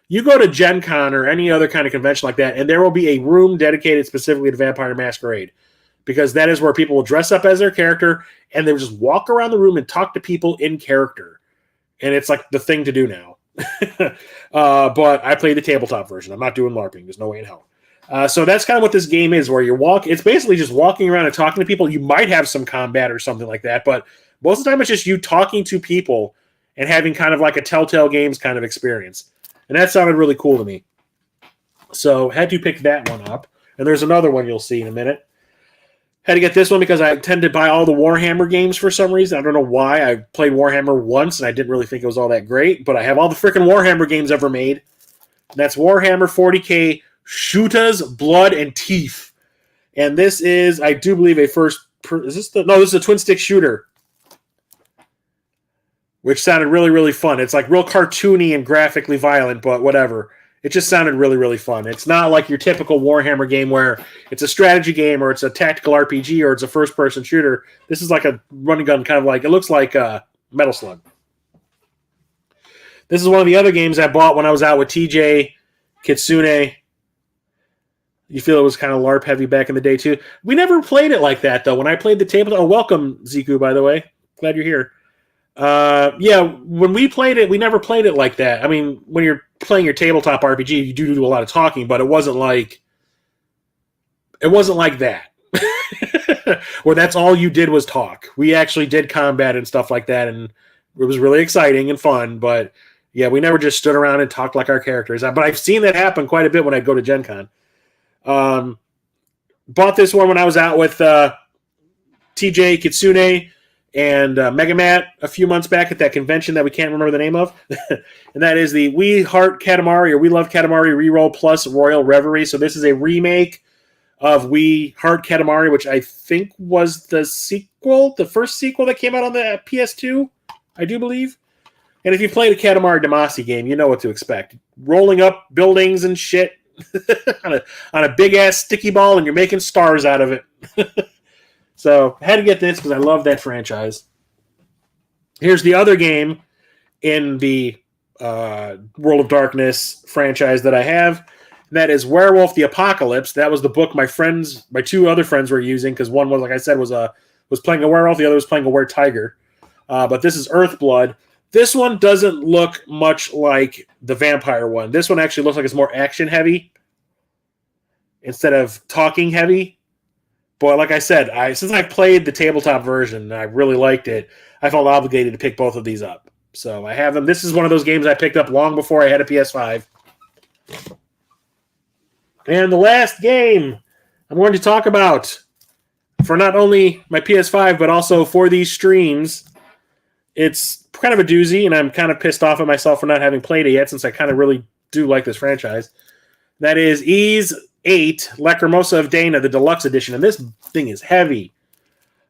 You go to Gen Con or any other kind of convention like that, and there will be a room dedicated specifically to Vampire the Masquerade, because that is where people will dress up as their character, and they will just walk around the room and talk to people in character. And it's like the thing to do now. But I played the tabletop version. I'm not doing LARPing. There's no way in hell. So that's kind of what this game is, where it's basically just walking around and talking to people. You might have some combat or something like that, but most of the time it's just you talking to people and having kind of like a Telltale Games kind of experience. And that sounded really cool to me. So had to pick that one up. And there's another one you'll see in a minute. Had to get this one because I tend to buy all the Warhammer games for some reason. I don't know why. I played Warhammer once, and I didn't really think it was all that great. But I have all the freaking Warhammer games ever made. And that's Warhammer 40K Shooters, Blood, and Teeth. And this is, I do believe, this is a twin-stick shooter. Which sounded really, really fun. It's like real cartoony and graphically violent, but whatever. It just sounded really, really fun. It's not like your typical Warhammer game where it's a strategy game or it's a tactical RPG or it's a first-person shooter. This is like a run gun, kind of like, it looks like Metal Slug. This is one of the other games I bought when I was out with TJ, Kitsune. You feel it was kind of LARP heavy back in the day, too. We never played it like that, though. When I played the tabletop... Oh, welcome, Ziku, by the way. Glad you're here. Yeah, when we played it, we never played it like that. I mean, when you're playing your tabletop RPG, you do a lot of talking, but it wasn't like that. Where that's all you did was talk. We actually did combat and stuff like that, and it was really exciting and fun, but yeah, we never just stood around and talked like our characters. But I've seen that happen quite a bit when I go to Gen Con. Bought this one when I was out with TJ, Kitsune, and Mega Matt a few months back at that convention that we can't remember the name of. And that is the We Heart Katamari, or We Love Katamari Reroll Plus Royal Reverie. So this is a remake of We Heart Katamari, which I think was the first sequel that came out on the PS2, I do believe. And if you played a Katamari Damacy game, you know what to expect. Rolling up buildings and shit on a big-ass sticky ball, and you're making stars out of it. So I had to get this because I love that franchise. Here's the other game in the World of Darkness franchise that I have. And that is Werewolf the Apocalypse. That was the book my two other friends were using, because one was, like I said, was playing a werewolf. The other was playing a were-tiger. But this is Earthblood. This one doesn't look much like the vampire one. This one actually looks like it's more action-heavy instead of talking-heavy. But like I said, since I played the tabletop version and I really liked it, I felt obligated to pick both of these up. So I have them. This is one of those games I picked up long before I had a PS5. And the last game I'm going to talk about for not only my PS5, but also for these streams, it's kind of a doozy, and I'm kind of pissed off at myself for not having played it yet, since I kind of really do like this franchise. That is Ys 8, Lacrimosa of Dana, the deluxe edition, and this thing is heavy.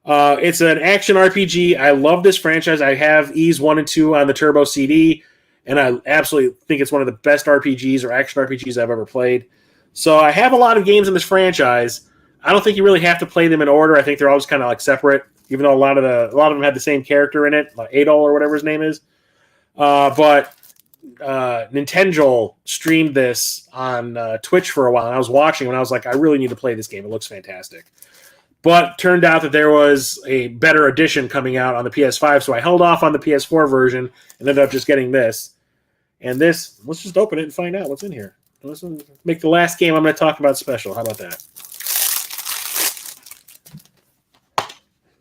It's an action RPG. I love this franchise. I have Ys 1 and 2 on the Turbo CD, and I absolutely think it's one of the best RPGs or action RPGs I've ever played. So I have a lot of games in this franchise. I don't think you really have to play them in order. I think they're always kind of like separate, even though a lot of them have the same character in it, like Adol or whatever his name is. But Nintendo streamed this on Twitch for a while, and I was watching and I was like, I really need to play this game. It looks fantastic. But turned out that there was a better edition coming out on the PS5, so I held off on the PS4 version and ended up just getting this. And this, let's just open it and find out what's in here. Let's make the last game I'm going to talk about special. How about that?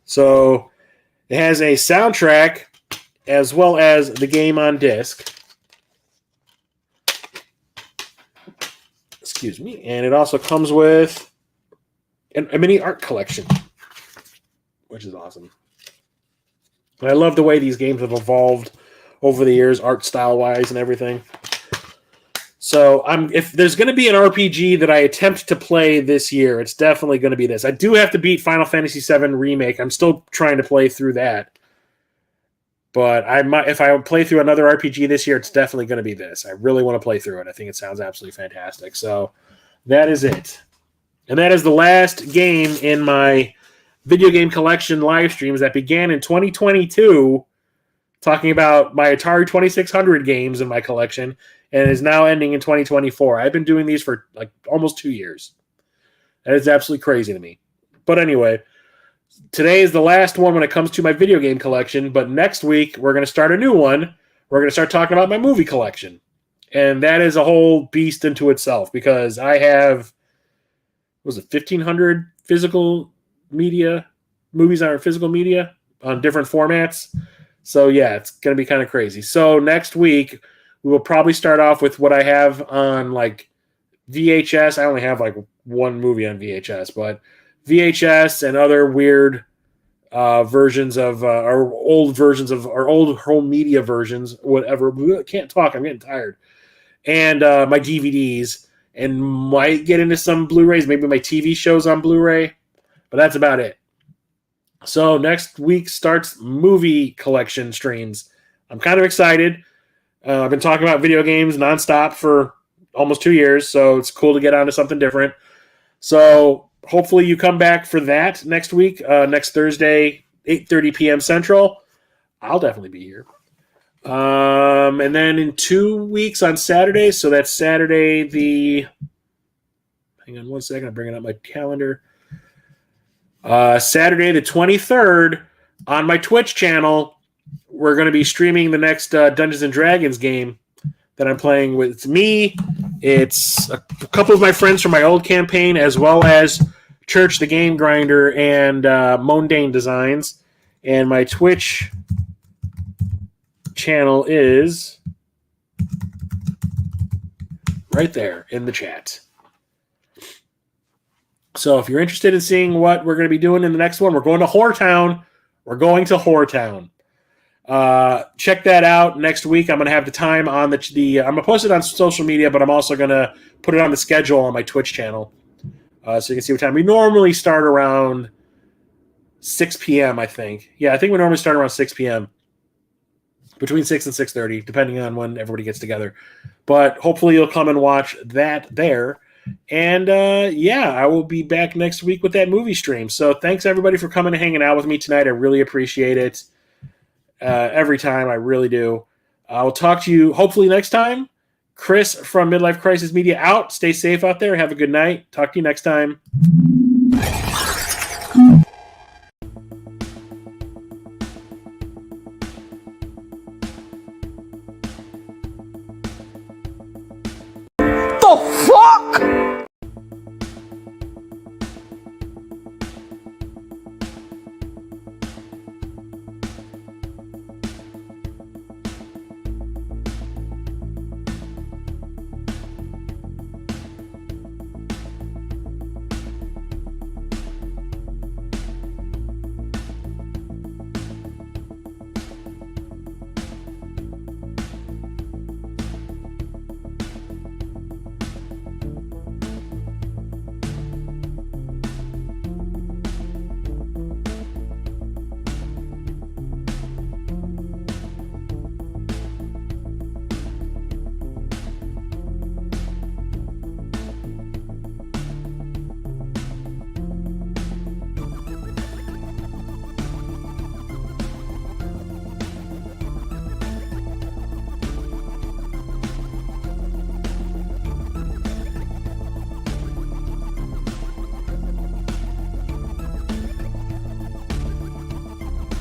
So it has a soundtrack as well as the game on disc. Excuse me. And it also comes with a mini art collection, which is awesome. And I love the way these games have evolved over the years, art style-wise and everything. So if there's going to be an RPG that I attempt to play this year, it's definitely going to be this. I do have to beat Final Fantasy VII Remake. I'm still trying to play through that. But if I play through another RPG this year, it's definitely going to be this. I really want to play through it. I think it sounds absolutely fantastic. So that is it. And that is the last game in my video game collection live streams that began in 2022, talking about my Atari 2600 games in my collection, and is now ending in 2024. I've been doing these for like almost 2 years. That is absolutely crazy to me. But anyway, today is the last one when it comes to my video game collection, but next week we're going to start a new one. We're going to start talking about my movie collection. And that is a whole beast into itself, because I have, 1,500 physical media, movies on physical media on different formats. So yeah, it's going to be kind of crazy. So next week, we will probably start off with what I have on like VHS. I only have like one movie on VHS, but VHS and other weird versions of our old home media versions, whatever. Can't talk. I'm getting tired. And my DVDs, and might get into some Blu-rays, maybe my TV shows on Blu-ray, but that's about it. So next week starts movie collection streams. I'm kind of excited. I've been talking about video games nonstop for almost 2 years, so it's cool to get onto something different. So hopefully you come back for that next week, next Thursday, 8:30 p.m. Central. I'll definitely be here. And then in 2 weeks on Saturday, so that's Saturday the... Hang on one second, I'm bringing up my calendar. Saturday the 23rd on my Twitch channel, we're going to be streaming the next Dungeons & Dragons game that I'm playing with. It's me, it's a couple of my friends from my old campaign, as well as Church the Game Grinder and Mondane Designs. And my Twitch channel is right there in the chat. So if you're interested in seeing what we're going to be doing in the next one, we're going to Whoretown. We're going to Whoretown. Check that out next week. I'm going to have the time on the I'm going to post it on social media, but I'm also going to put it on the schedule on my Twitch channel. So you can see what time. We normally start around 6 p.m., I think. Yeah, I think we normally start around 6 p.m. Between 6 and 6:30, depending on when everybody gets together. But hopefully you'll come and watch that there. And yeah, I will be back next week with that movie stream. So thanks everybody for coming and hanging out with me tonight. I really appreciate it. Every time, I really do. I'll talk to you hopefully next time. Chris from Midlife Crisis Media out. Stay safe out there. Have a good night. Talk to you next time. The fuck?